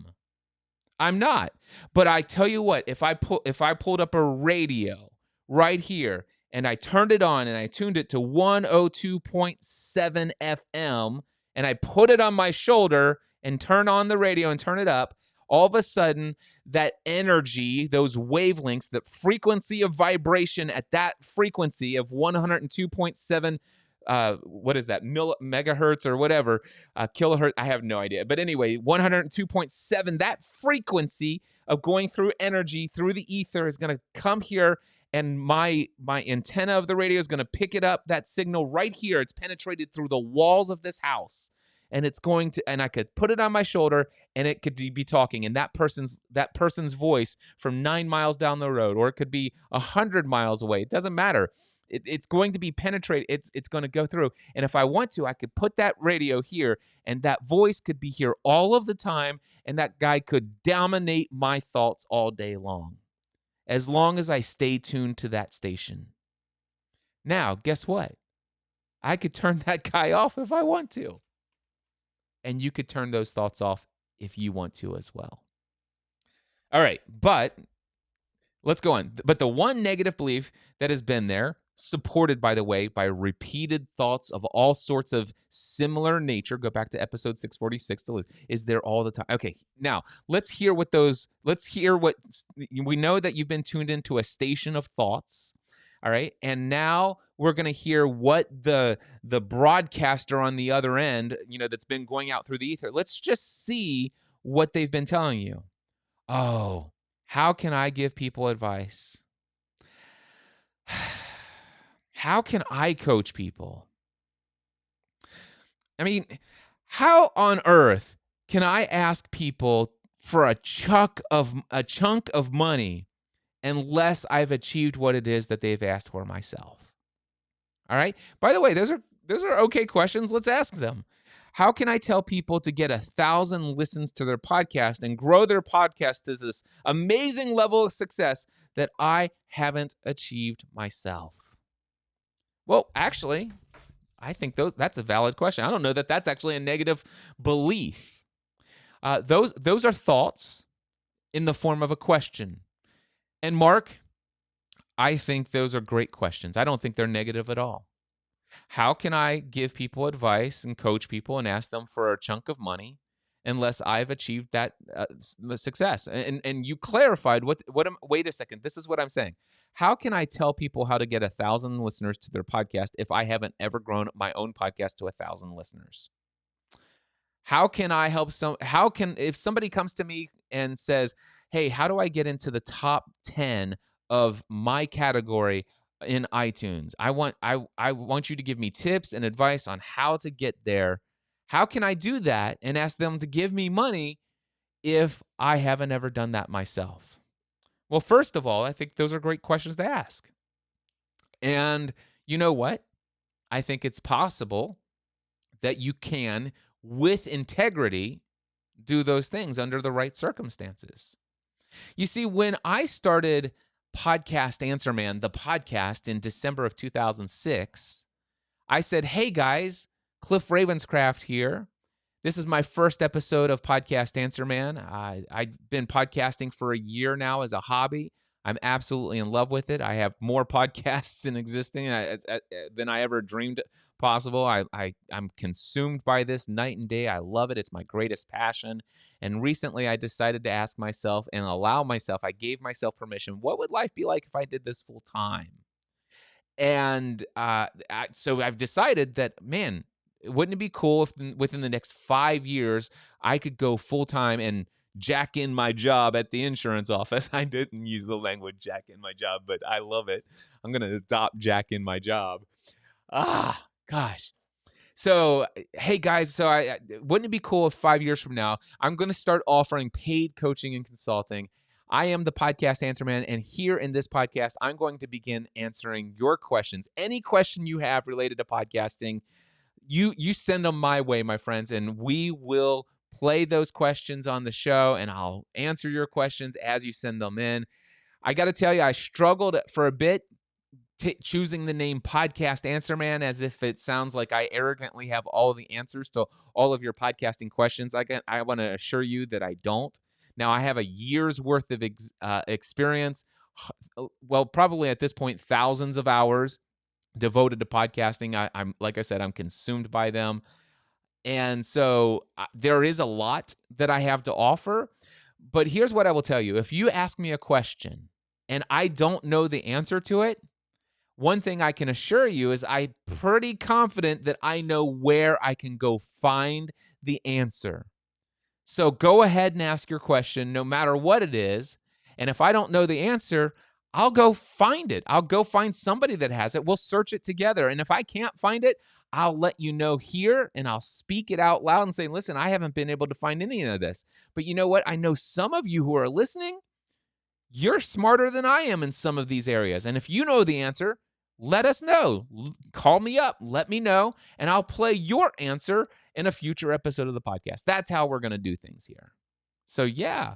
I'm not. But I tell you what, if I pulled up a radio right here and I turned it on and I tuned it to 102.7 FM and I put it on my shoulder and turn on the radio and turn it up, all of a sudden that energy, those wavelengths, the frequency of vibration at that frequency of 102.7 what is that, megahertz or whatever, kilohertz, I have no idea. But anyway, 102.7, that frequency of going through energy through the ether is going to come here, and my antenna of the radio is going to pick it up, that signal right here. It's penetrated through the walls of this house, and and I could put it on my shoulder and it could be talking, and that person's voice from 9 miles down the road, or it could be 100 miles away. It doesn't matter. It's going to be penetrate. It's going to go through. And if I want to, I could put that radio here, and that voice could be here all of the time, and that guy could dominate my thoughts all day long, as long as I stay tuned to that station. Now, guess what? I could turn that guy off if I want to. And you could turn those thoughts off if you want to as well. All right, but let's go on. But the one negative belief that has been there, supported, by the way, by repeated thoughts of all sorts of similar nature, go back to episode 646 to list, is there all the time. Okay, now let's hear what we know that you've been tuned into a station of thoughts. All right, and now we're going to hear what the broadcaster on the other end, that's been going out through the ether. Let's just see what they've been telling you. Oh, how can I give people advice? How can I coach people? I mean, how on earth can I ask people for a chunk of money unless I've achieved what it is that they've asked for myself? All right. By the way, those are okay questions. Let's ask them. How can I tell people to get 1,000 listens to their podcast and grow their podcast to this amazing level of success that I haven't achieved myself? Well, actually, I think that's a valid question. I don't know that that's actually a negative belief. Those are thoughts in the form of a question. And Marc, I think those are great questions. I don't think they're negative at all. How can I give people advice and coach people and ask them for a chunk of money unless I've achieved that success? And you clarified wait a second. This is what I'm saying. How can I tell people how to get 1,000 listeners to their podcast if I haven't ever grown my own podcast to 1,000 listeners? How can I help if somebody comes to me and says, hey, how do I get into the top 10 of my category in iTunes? I want you to give me tips and advice on how to get there. How can I do that and ask them to give me money if I haven't ever done that myself? Well, first of all, I think those are great questions to ask. And you know what? I think it's possible that you can, with integrity, do those things under the right circumstances. You see, when I started Podcast Answer Man, the podcast, in December of 2006, I said, hey guys, Cliff Ravenscraft here. This is my first episode of Podcast Answer Man. I've been podcasting for a year now as a hobby. I'm absolutely in love with it. I have more podcasts in existing than I ever dreamed possible. I'm consumed by this night and day. I love it. It's my greatest passion. And recently I decided to ask myself and I gave myself permission, what would life be like if I did this full time? And so I've decided that, man, wouldn't it be cool if within the next 5 years I could go full time and jack in my job at the insurance office? I didn't use the language jack in my job, but I love it. I'm going to adopt jack in my job. Gosh. So, hey guys, wouldn't it be cool if 5 years from now, I'm going to start offering paid coaching and consulting? I am the Podcast Answer Man, and here in this podcast, I'm going to begin answering your questions. Any question you have related to podcasting, you send them my way, my friends, and we will play those questions on the show, and I'll answer your questions as you send them in. I got to tell you, I struggled for a bit choosing the name Podcast Answer Man, as if it sounds like I arrogantly have all the answers to all of your podcasting questions. I want to assure you that I don't. Now, I have a year's worth of experience, well, probably at this point, thousands of hours devoted to podcasting. I'm like I said, I'm consumed by them. And so there is a lot that I have to offer. But here's what I will tell you. If you ask me a question and I don't know the answer to it, one thing I can assure you is I'm pretty confident that I know where I can go find the answer. So go ahead and ask your question, no matter what it is. And if I don't know the answer, I'll go find it. I'll go find somebody that has it. We'll search it together. And if I can't find it, I'll let you know here and I'll speak it out loud and say, listen, I haven't been able to find any of this. But you know what? I know some of you who are listening, you're smarter than I am in some of these areas. And if you know the answer, let us know. Call me up, let me know, and I'll play your answer in a future episode of the podcast. That's how we're going to do things here. So yeah,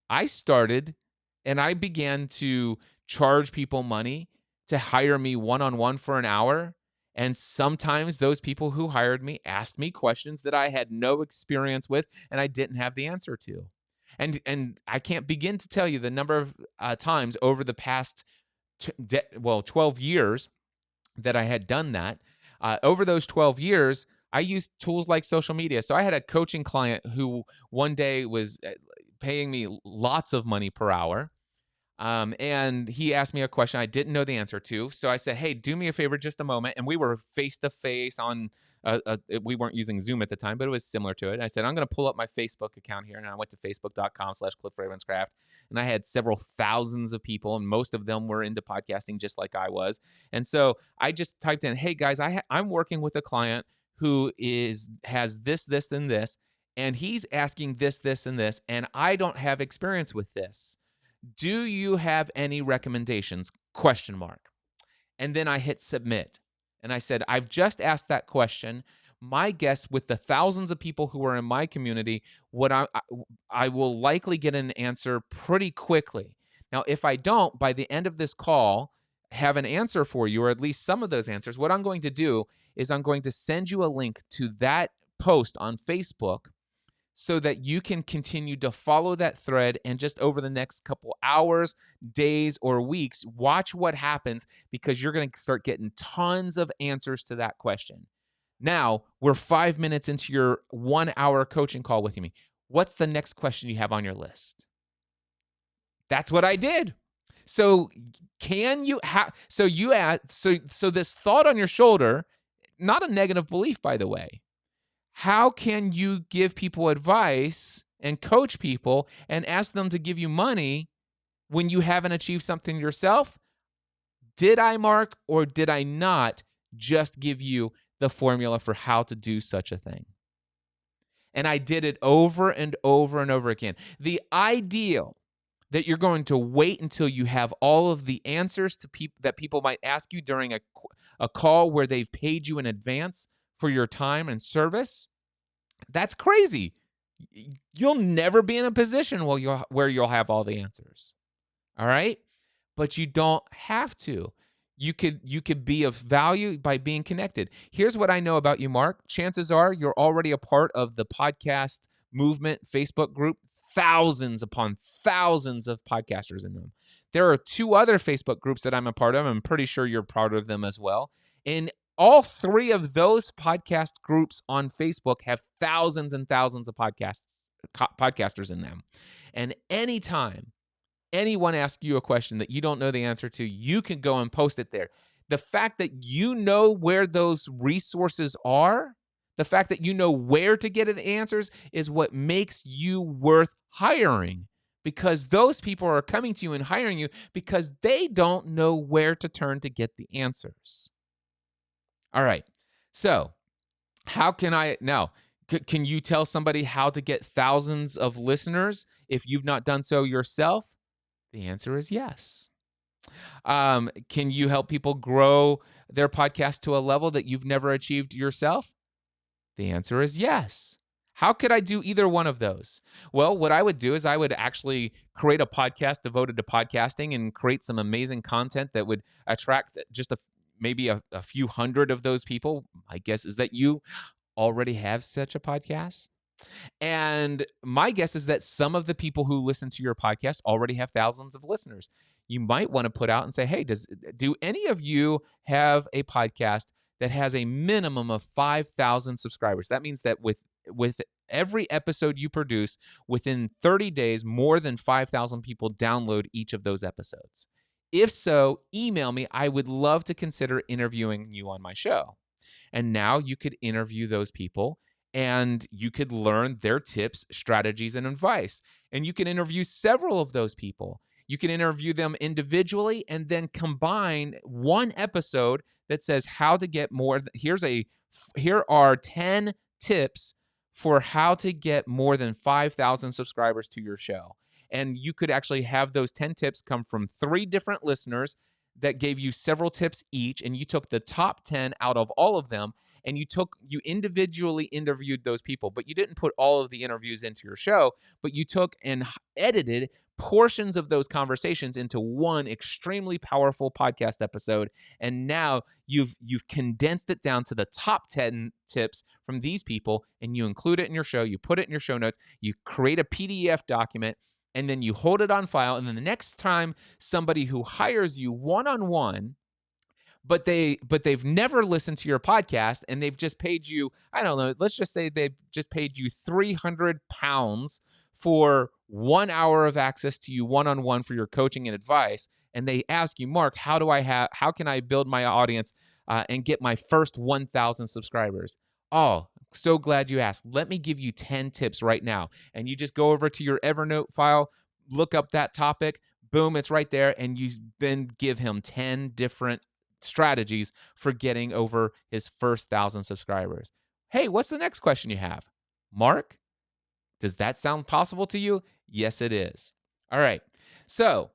I started and I began to charge people money to hire me one-on-one for an hour. And sometimes those people who hired me asked me questions that I had no experience with and I didn't have the answer to. And I can't begin to tell you the number of times over the past 12 years that I had done that. Over those 12 years, I used tools like social media. So I had a coaching client who one day was paying me lots of money per hour. And he asked me a question I didn't know the answer to. So I said, hey, do me a favor, just a moment. And we were face-to-face on, we weren't using Zoom at the time, but it was similar to it. And I said, I'm going to pull up my Facebook account here. And I went to facebook.com/CliffRavenscraft. And I had several thousands of people, and most of them were into podcasting just like I was. And so I just typed in, hey, guys, I'm working with a client who has this, this, and this. And he's asking this, this, and this. And I don't have experience with this. Do you have any recommendations? ? And then I hit submit. And I said, I've just asked that question. My guess with the thousands of people who are in my community, what I will likely get an answer pretty quickly. Now, if I don't, by the end of this call, have an answer for you, or at least some of those answers, what I'm going to do is I'm going to send you a link to that post on Facebook so that you can continue to follow that thread and just over the next couple hours, days, or weeks, watch what happens because you're going to start getting tons of answers to that question. Now, we're 5 minutes into your 1 hour coaching call with me. What's the next question you have on your list? That's what I did. So can you so this thought on your shoulder, not a negative belief, by the way. How can you give people advice and coach people and ask them to give you money when you haven't achieved something yourself? Did I, Mark, or did I not just give you the formula for how to do such a thing? And I did it over and over and over again. The ideal that you're going to wait until you have all of the answers to that people might ask you during a call where they've paid you in advance for your time and service, that's crazy. You'll never be in a position where you'll have all the answers. All right? But you don't have to. You could be of value by being connected. Here's what I know about you, Mark. Chances are you're already a part of the podcast movement Facebook group. Thousands upon thousands of podcasters in them. There are 2 other Facebook groups that I'm a part of. I'm pretty sure you're part of them as well. And all 3 of those podcast groups on Facebook have thousands and thousands of podcasters in them. And anytime anyone asks you a question that you don't know the answer to, you can go and post it there. The fact that you know where those resources are, the fact that you know where to get the answers is what makes you worth hiring, because those people are coming to you and hiring you because they don't know where to turn to get the answers. All right. So how can I now? Can you tell somebody how to get thousands of listeners if you've not done so yourself? The answer is yes. Can you help people grow their podcast to a level that you've never achieved yourself? The answer is yes. How could I do either one of those? Well, what I would do is I would actually create a podcast devoted to podcasting and create some amazing content that would attract just maybe a few hundred of those people. My guess is that you already have such a podcast. And my guess is that some of the people who listen to your podcast already have thousands of listeners. You might want to put out and say, hey, do any of you have a podcast that has a minimum of 5,000 subscribers? That means that with every episode you produce, within 30 days, more than 5,000 people download each of those episodes. If so, email me. I would love to consider interviewing you on my show. And now you could interview those people and you could learn their tips, strategies, and advice. And you can interview several of those people. You can interview them individually and then combine one episode that says how to get more. Here are 10 tips for how to get more than 5,000 subscribers to your show. And you could actually have those 10 tips come from 3 different listeners that gave you several tips each, and you took the top 10 out of all of them, and you individually interviewed those people, but you didn't put all of the interviews into your show, but you took and edited portions of those conversations into one extremely powerful podcast episode. And now you've condensed it down to the top 10 tips from these people, and you include it in your show, you put it in your show notes, you create a PDF document, and then you hold it on file. And then the next time somebody who hires you one-on-one, but they've never listened to your podcast and they've just paid you, I don't know, let's just say they've just paid you 300 pounds for 1 hour of access to you one-on-one for your coaching and advice. And they ask you, Marc, how can I build my audience and get my first 1,000 subscribers? Oh, so glad you asked. Let me give you 10 tips right now. And you just go over to your Evernote file, look up that topic, boom, it's right there. And you then give him 10 different strategies for getting over his first 1,000 subscribers. Hey, what's the next question you have? Marc, does that sound possible to you? Yes, it is. All right. So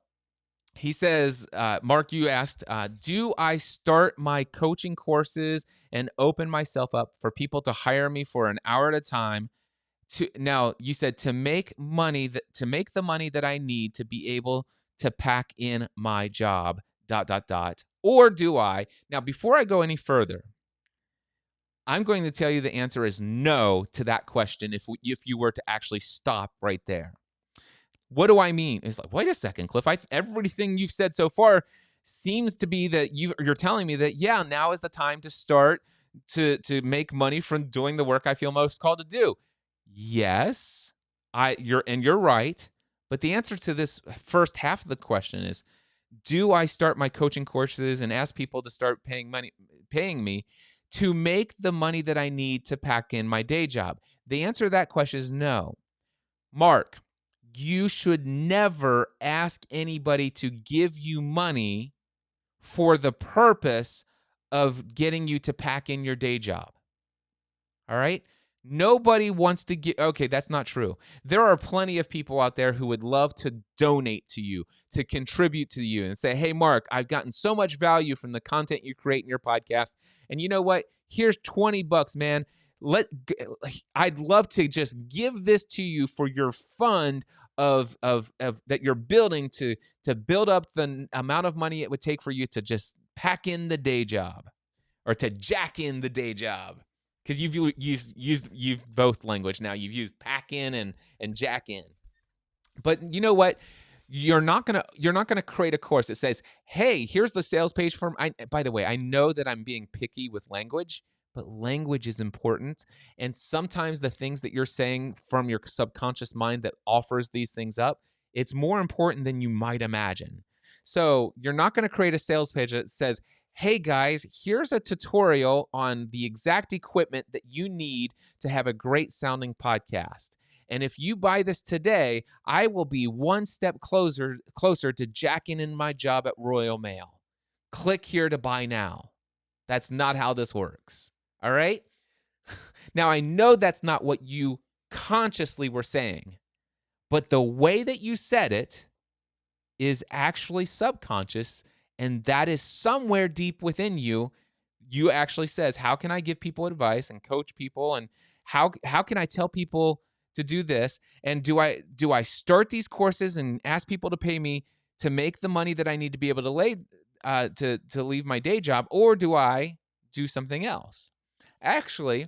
he says, Marc, you asked, do I start my coaching courses and open myself up for people to hire me for an hour at a time? Now, you said to make the money that I need to be able to pack in my job, ... Or do I? Now, before I go any further, I'm going to tell you the answer is no to that question if you were to actually stop right there. What do I mean? It's like, wait a second, Cliff. Everything you've said so far seems to be that you're telling me that, yeah, now is the time to start to make money from doing the work I feel most called to do. Yes, you're right. But the answer to this first half of the question is, do I start my coaching courses and ask people to start paying me to make the money that I need to pack in my day job? The answer to that question is no. Marc, you should never ask anybody to give you money for the purpose of getting you to pack in your day job. All right? Nobody wants to get, okay, that's not true. There are plenty of people out there who would love to donate to you, to contribute to you and say, hey, Marc, I've gotten so much value from the content you create in your podcast. And you know what? Here's $20, man. I'd love to just give this to you for your fund of that you're building to build up the amount of money it would take for you to just pack in the day job or to jack in the day job. Because you've used both language now. You've used pack in and jack in. But you know what? You're not gonna create a course that says, "Hey, here's the sales page for." By the way, I know that I'm being picky with language, but language is important. And sometimes the things that you're saying from your subconscious mind that offers these things up, it's more important than you might imagine. So you're not going to create a sales page that says, hey guys, here's a tutorial on the exact equipment that you need to have a great sounding podcast. And if you buy this today, I will be one step closer to jacking in my job at Royal Mail. Click here to buy now. That's not how this works. All right? Now, I know that's not what you consciously were saying, but the way that you said it is actually subconscious. And that is somewhere deep within you. You actually says, how can I give people advice and coach people? And how can I tell people to do this? And do I start these courses and ask people to pay me to make the money that I need to be able to to leave my day job? Or do I do something else? Actually,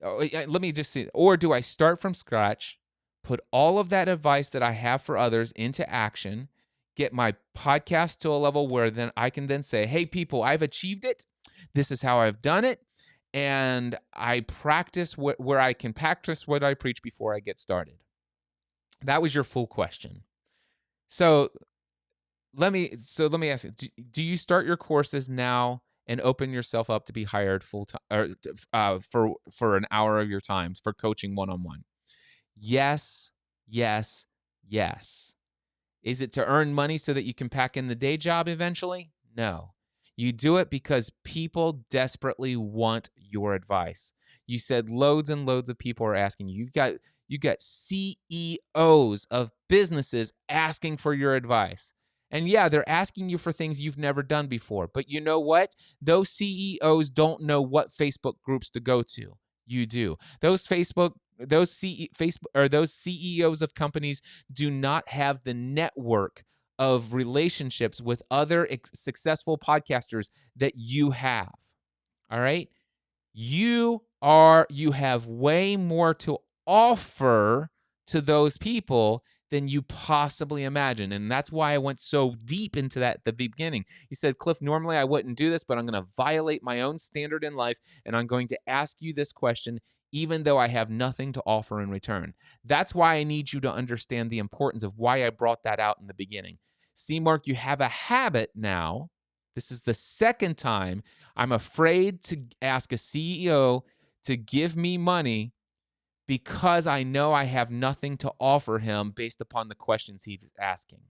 let me just see. Or do I start from scratch, put all of that advice that I have for others into action, get my podcast to a level where then I can then say, hey, people, I've achieved it. This is how I've done it. And I practice where I can practice what I preach before I get started. That was your full question. So let me ask you, do you start your courses now and open yourself up to be hired full time for an hour of your time for coaching one-on-one? Yes, yes, yes. Is it to earn money so that you can pack in the day job eventually? No. You do it because people desperately want your advice. You said loads and loads of people are asking you. You got CEOs of businesses asking for your advice. And yeah, they're asking you for things you've never done before. But you know what? Those CEOs don't know what Facebook groups to go to. You do. Those CEOs of companies do not have the network of relationships with other successful podcasters that you have. All right? You have way more to offer to those people than you possibly imagine. And that's why I went so deep into that at the beginning. You said, Cliff, normally I wouldn't do this, but I'm going to violate my own standard in life, and I'm going to ask you this question, even though I have nothing to offer in return. That's why I need you to understand the importance of why I brought that out in the beginning. See, Marc, you have a habit now. This is the second time I'm afraid to ask a CEO to give me money because I know I have nothing to offer him based upon the questions he's asking.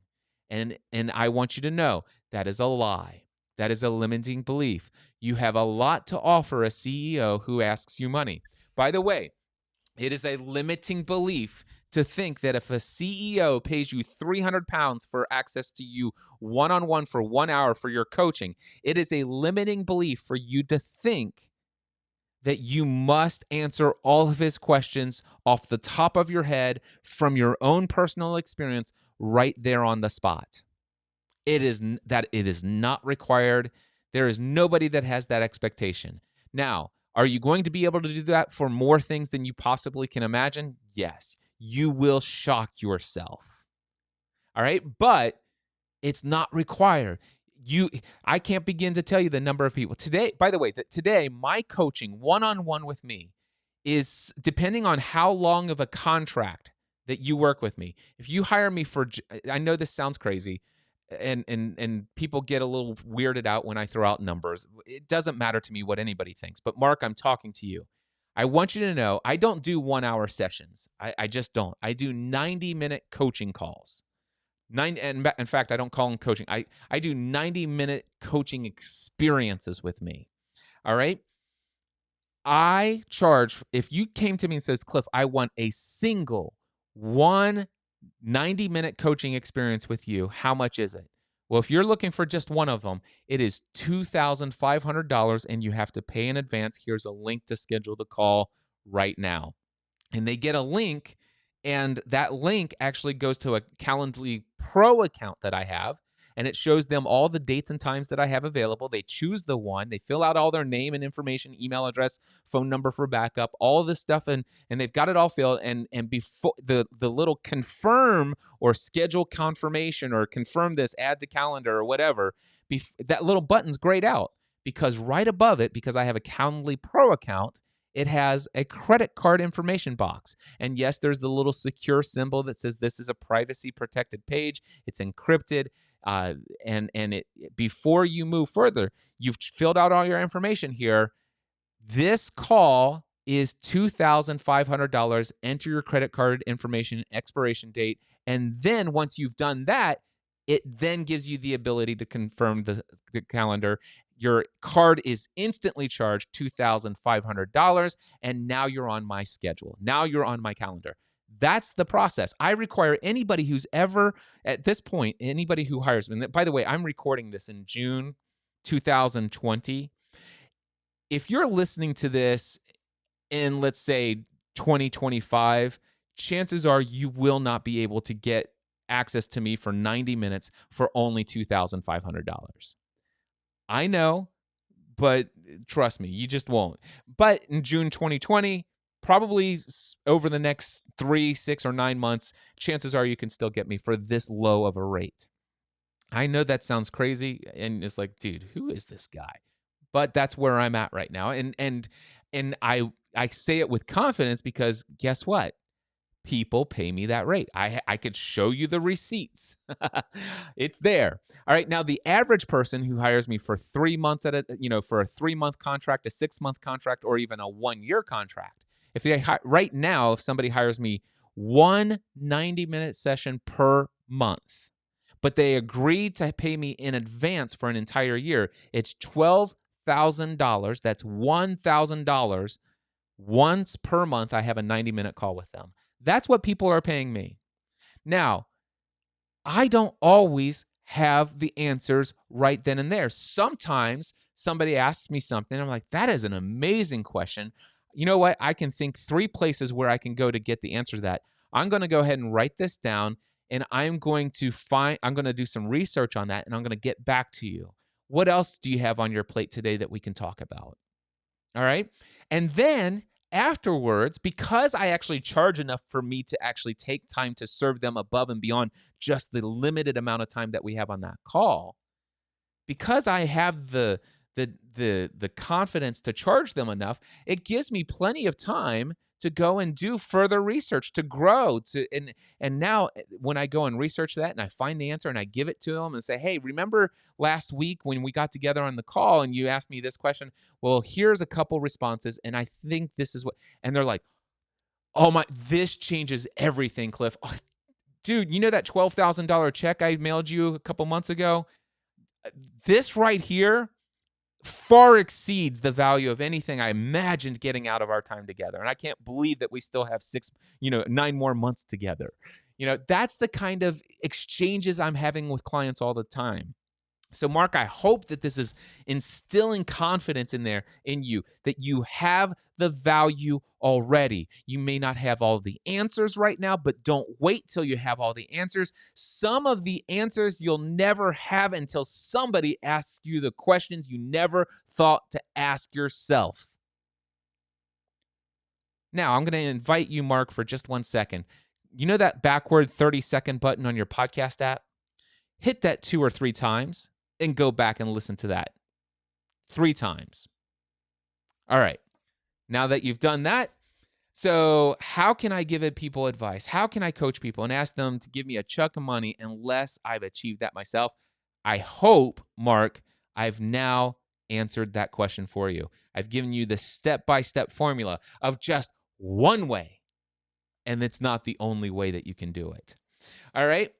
And I want you to know that is a lie. That is a limiting belief. You have a lot to offer a CEO who asks you money. By the way, it is a limiting belief to think that if a CEO pays you 300 pounds for access to you one-on-one for 1 hour for your coaching, it is a limiting belief for you to think that you must answer all of his questions off the top of your head from your own personal experience right there on the spot. It is not required. There is nobody that has that expectation. Now, are you going to be able to do that for more things than you possibly can imagine? Yes. You will shock yourself. All right? But it's not required. I can't begin to tell you the number of people. Today, by the way, today, my coaching one-on-one with me is depending on how long of a contract that you work with me. If you hire me for, I know this sounds crazy, and people get a little weirded out when I throw out numbers. It doesn't matter to me what anybody thinks. But Marc, I'm talking to you. I want you to know I don't do 1 hour sessions. I just don't. I do 90-minute coaching calls. And in fact, I don't call them coaching. I do 90-minute coaching experiences with me. All right. I charge, if you came to me and says, Cliff, I want a single 90-minute coaching experience with you, how much is it? Well, if you're looking for just one of them, it is $2,500 and you have to pay in advance. Here's a link to schedule the call right now. And they get a link, and that link actually goes to a Calendly Pro account that I have, and it shows them all the dates and times that I have available. They choose the one, they fill out all their name and information, email address, phone number for backup, all of this stuff, and they've got it all filled. And before the little confirm or schedule confirmation or confirm this, add to calendar or whatever, that little button's grayed out, because right above it, because I have a Calendly Pro account, it has a credit card information box. And yes, there's the little secure symbol that says this is a privacy protected page. It's encrypted. And before you move further, you've filled out all your information here. This call is $2,500. Enter your credit card information, expiration date. And then once you've done that, it then gives you the ability to confirm the calendar. Your card is instantly charged $2,500, and now you're on my schedule. Now you're on my calendar. That's the process. I require anybody who's ever, at this point, anybody who hires me. And by the way, I'm recording this in June 2020. If you're listening to this in, let's say, 2025, chances are you will not be able to get access to me for 90 minutes for only $2,500. I know, but trust me, you just won't. But in June 2020, probably over the next 3, 6, or 9 months, chances are you can still get me for this low of a rate. I know that sounds crazy, and it's like, dude, who is this guy? But that's where I'm at right now. And I say it with confidence because guess what? People pay me that rate. I could show you the receipts. It's there. All right. Now, the average person who hires me for 3 months for a 3-month contract, a 6-month contract, or even a 1-year contract, right now, if somebody hires me one 90-minute session per month, but they agreed to pay me in advance for an entire year. It's $12,000. That's $1,000 once per month. I have a 90-minute call with them. That's what people are paying me. Now, I don't always have the answers right then and there. Sometimes somebody asks me something, I'm like, that is an amazing question. You know what? I can think 3 places where I can go to get the answer to that. I'm going to go ahead and write this down, and I'm going to do some research on that, and I'm going to get back to you. What else do you have on your plate today that we can talk about? All right. And then afterwards, because I actually charge enough for me to actually take time to serve them above and beyond just the limited amount of time that we have on that call, because I have the confidence to charge them enough, it gives me plenty of time to go and do further research, to grow, and now when I go and research that and I find the answer and I give it to them and say, hey, remember last week when we got together on the call and you asked me this question? Well, here's a couple responses, and I think this is what, and they're like, oh my, this changes everything, Cliff. Oh, dude, you know that $12,000 check I mailed you a couple months ago? This right here far exceeds the value of anything I imagined getting out of our time together. And I can't believe that we still have 9 more months together. That's the kind of exchanges I'm having with clients all the time. So, Marc, I hope that this is instilling confidence in you, that you have the value already. You may not have all the answers right now, but don't wait till you have all the answers. Some of the answers you'll never have until somebody asks you the questions you never thought to ask yourself. Now, I'm going to invite you, Marc, for just 1 second. You know that backward 30-second button on your podcast app? Hit that 2 or 3 times. And go back and listen to that 3 times. All right. Now that you've done that, so how can I give people advice? How can I coach people and ask them to give me a chunk of money unless I've achieved that myself? I hope, Marc, I've now answered that question for you. I've given you the step-by-step formula of just one way, and it's not the only way that you can do it. All right.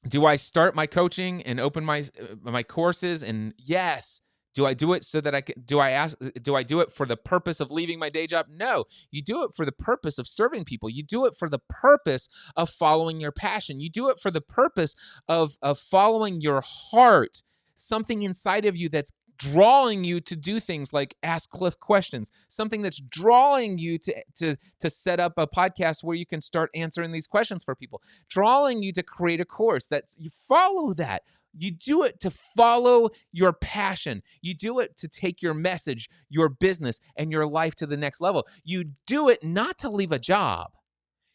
Do I start my coaching and open my courses? And yes. Do I do it so that do I do it for the purpose of leaving my day job? No. You do it for the purpose of serving people. You do it for the purpose of following your passion. You do it for the purpose of following your heart, something inside of you that's drawing you to do things like ask Cliff questions, something that's drawing you to set up a podcast where you can start answering these questions for people, drawing you to create a course. You follow that. You do it to follow your passion. You do it to take your message, your business, and your life to the next level. You do it not to leave a job.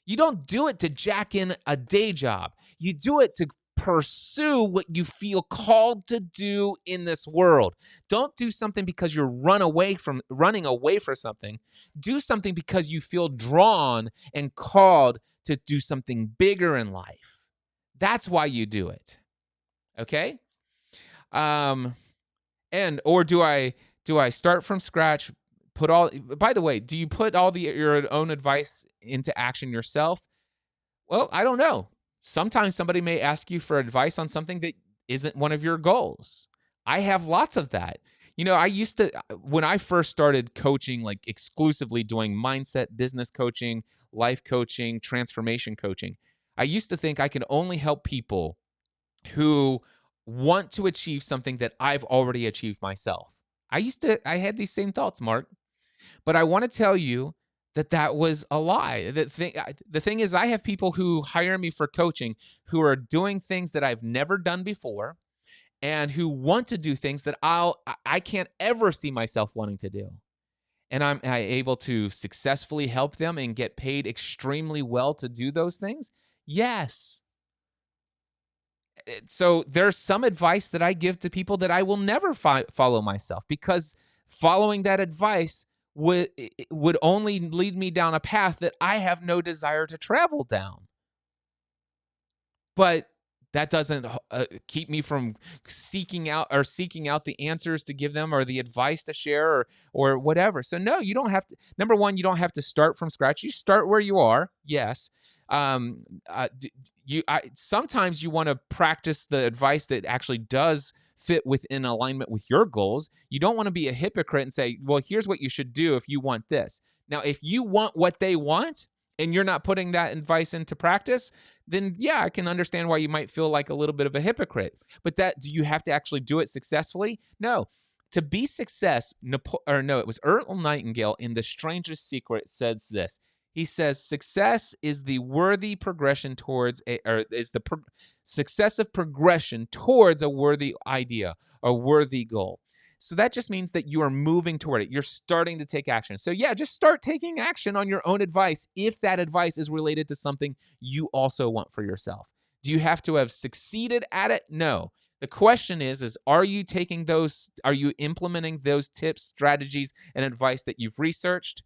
You don't do it to jack in a day job. You do it to pursue what you feel called to do in this world. Don't do something because you're running away for something. Do something because you feel drawn and called to do something bigger in life. That's why you do it. Okay? Or do I start from scratch, by the way, do you put all your own advice into action yourself? Well, I don't know. Sometimes somebody may ask you for advice on something that isn't one of your goals. I have lots of that. I used to, when I first started coaching, like exclusively doing mindset, business coaching, life coaching, transformation coaching, I used to think I could only help people who want to achieve something that I've already achieved myself. I had these same thoughts, Marc, but I want to tell you that was a lie. The thing is, I have people who hire me for coaching who are doing things that I've never done before and who want to do things that I can't ever see myself wanting to do. And I'm able to successfully help them and get paid extremely well to do those things. Yes. So there's some advice that I give to people that I will never follow myself, because following that advice would only lead me down a path that I have no desire to travel down. But That doesn't keep me from seeking out the answers to give them or the advice to share or whatever. So no, you don't have to. Number one, you don't have to start from scratch. You start where you are. Yes. Sometimes you want to practice the advice that actually does fit within alignment with your goals. You don't want to be a hypocrite and say, well, here's what you should do if you want this. Now, if you want what they want and you're not putting that advice into practice, then yeah, I can understand why you might feel like a little bit of a hypocrite. But do you have to actually do it successfully? No. To be it was Earl Nightingale in The Strangest Secret says this. He says, success is the worthy progression towards successive progression towards a worthy idea, a worthy goal. So that just means that you are moving toward it. You're starting to take action. So yeah, just start taking action on your own advice if that advice is related to something you also want for yourself. Do you have to have succeeded at it? No. The question is are you implementing those tips, strategies, and advice that you've researched?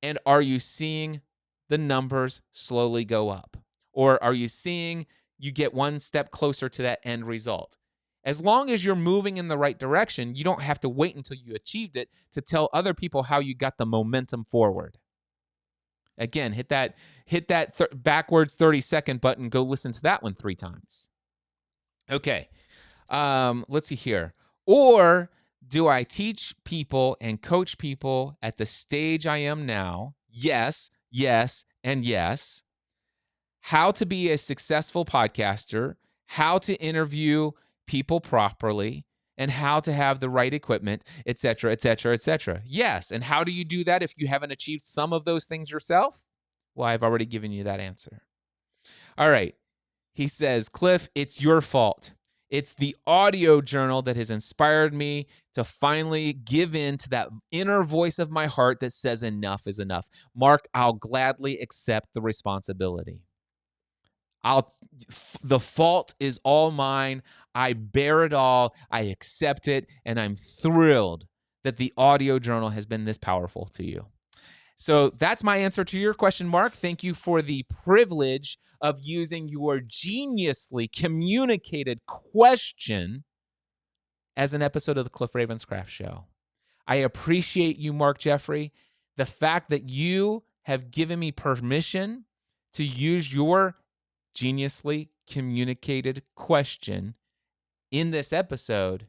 And are you seeing the numbers slowly go up? Or are you seeing you get one step closer to that end result? As long as you're moving in the right direction, you don't have to wait until you achieved it to tell other people how you got the momentum forward. Again, hit that backwards 30-second button. Go listen to that one 3 times. Okay, let's see here. Or do I teach people and coach people at the stage I am now? Yes, yes, and yes. How to be a successful podcaster, how to interview people properly, and how to have the right equipment, etc., etc., etc. Yes, and how do you do that if you haven't achieved some of those things yourself? Well, I've already given you that answer. All right. He says, Cliff, it's your fault. It's the audio journal that has inspired me to finally give in to that inner voice of my heart that says enough is enough. Marc, I'll gladly accept the responsibility. The fault is all mine. I bear it all. I accept it. And I'm thrilled that the audio journal has been this powerful to you. So that's my answer to your question, Marc. Thank you for the privilege of using your geniusly communicated question as an episode of the Cliff Ravenscraft Show. I appreciate you, Marc Jeffrey. The fact that you have given me permission to use your geniusly communicated question in this episode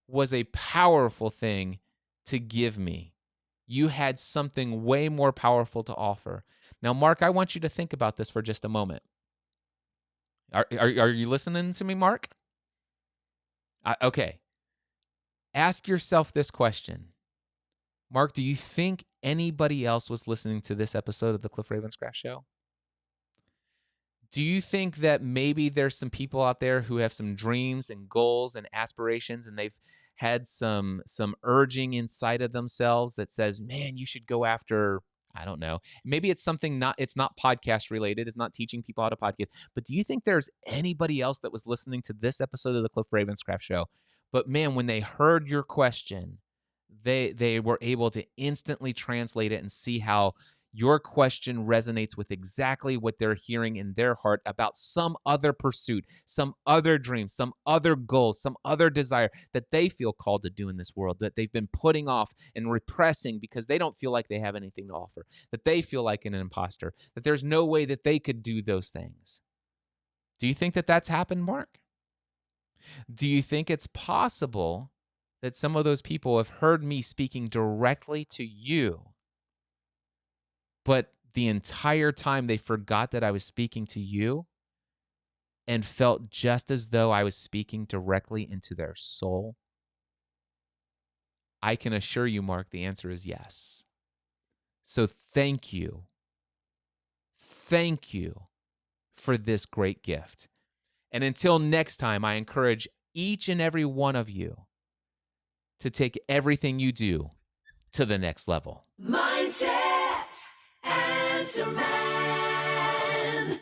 was a powerful thing to give me. You had something way more powerful to offer. Now, Marc, I want you to think about this for just a moment. Are you listening to me, Marc? Okay. Ask yourself this question. Marc, do you think anybody else was listening to this episode of the Cliff Ravenscraft Show? Do you think that maybe there's some people out there who have some dreams and goals and aspirations, and they've had some urging inside of themselves that says, man, you should go after, I don't know, maybe it's something it's not podcast related, it's not teaching people how to podcast, but do you think there's anybody else that was listening to this episode of the Cliff Ravenscraft Show, but man, when they heard your question, they were able to instantly translate it and see how your question resonates with exactly what they're hearing in their heart about some other pursuit, some other dream, some other goal, some other desire that they feel called to do in this world, that they've been putting off and repressing because they don't feel like they have anything to offer, that they feel like an imposter, that there's no way that they could do those things. Do you think that that's happened, Marc? Do you think it's possible that some of those people have heard me speaking directly to you, but the entire time they forgot that I was speaking to you and felt just as though I was speaking directly into their soul? I can assure you, Marc, the answer is yes. So thank you. Thank you for this great gift. And until next time, I encourage each and every one of you to take everything you do to the next level. Mindset Answer Man.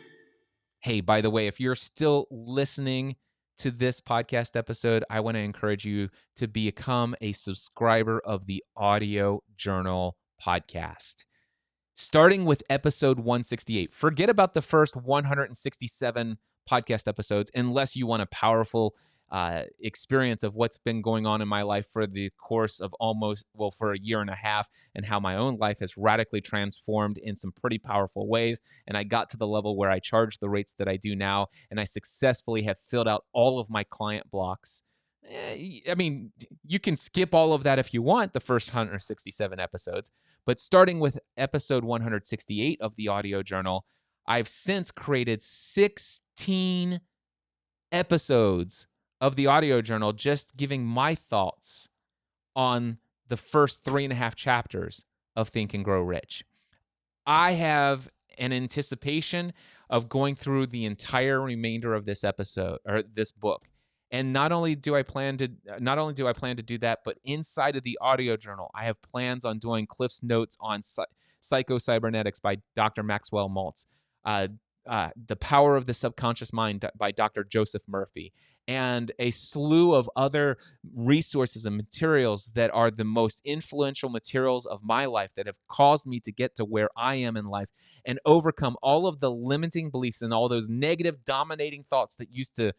Hey, by the way, if you're still listening to this podcast episode, I want to encourage you to become a subscriber of the Audio Journal podcast. Starting with episode 168. Forget about the first 167 podcast episodes unless you want a powerful experience of what's been going on in my life for the course of for a year and a half, and how my own life has radically transformed in some pretty powerful ways. And I got to the level where I charge the rates that I do now, and I successfully have filled out all of my client blocks. I mean, you can skip all of that if you want, the first 167 episodes, but starting with episode 168 of the audio journal, I've since created 16 episodes of the audio journal just giving my thoughts on the first 3.5 chapters of Think and Grow Rich. I have an anticipation of going through the entire remainder of this episode or this book. And not only do I plan to do that, but inside of the audio journal, I have plans on doing Cliff's Notes on Psycho-Cybernetics by Dr. Maxwell Maltz, The Power of the Subconscious Mind by Dr. Joseph Murphy, and a slew of other resources and materials that are the most influential materials of my life that have caused me to get to where I am in life and overcome all of the limiting beliefs and all those negative dominating thoughts that used to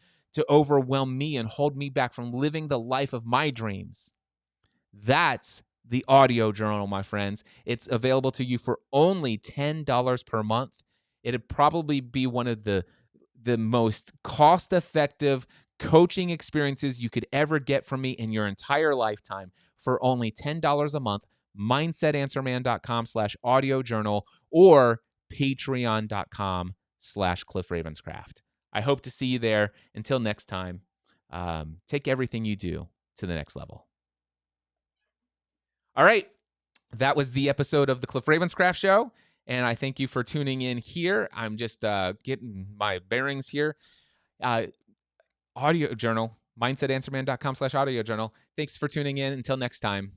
overwhelm me and hold me back from living the life of my dreams. That's the audio journal, my friends. It's available to you for only $10 per month. It'd probably be one of the most cost-effective coaching experiences you could ever get from me in your entire lifetime for only $10 a month. MindsetAnswerman.com/audio journal or Patreon.com/Cliff Ravenscraft. I hope to see you there. Until next time, take everything you do to the next level. All right. That was the episode of the Cliff Ravenscraft Show. And I thank you for tuning in here. I'm just getting my bearings here. Audio journal, MindsetAnswerman.com/audio journal. Thanks for tuning in. Until next time,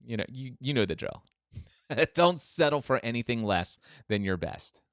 you know the drill. Don't settle for anything less than your best.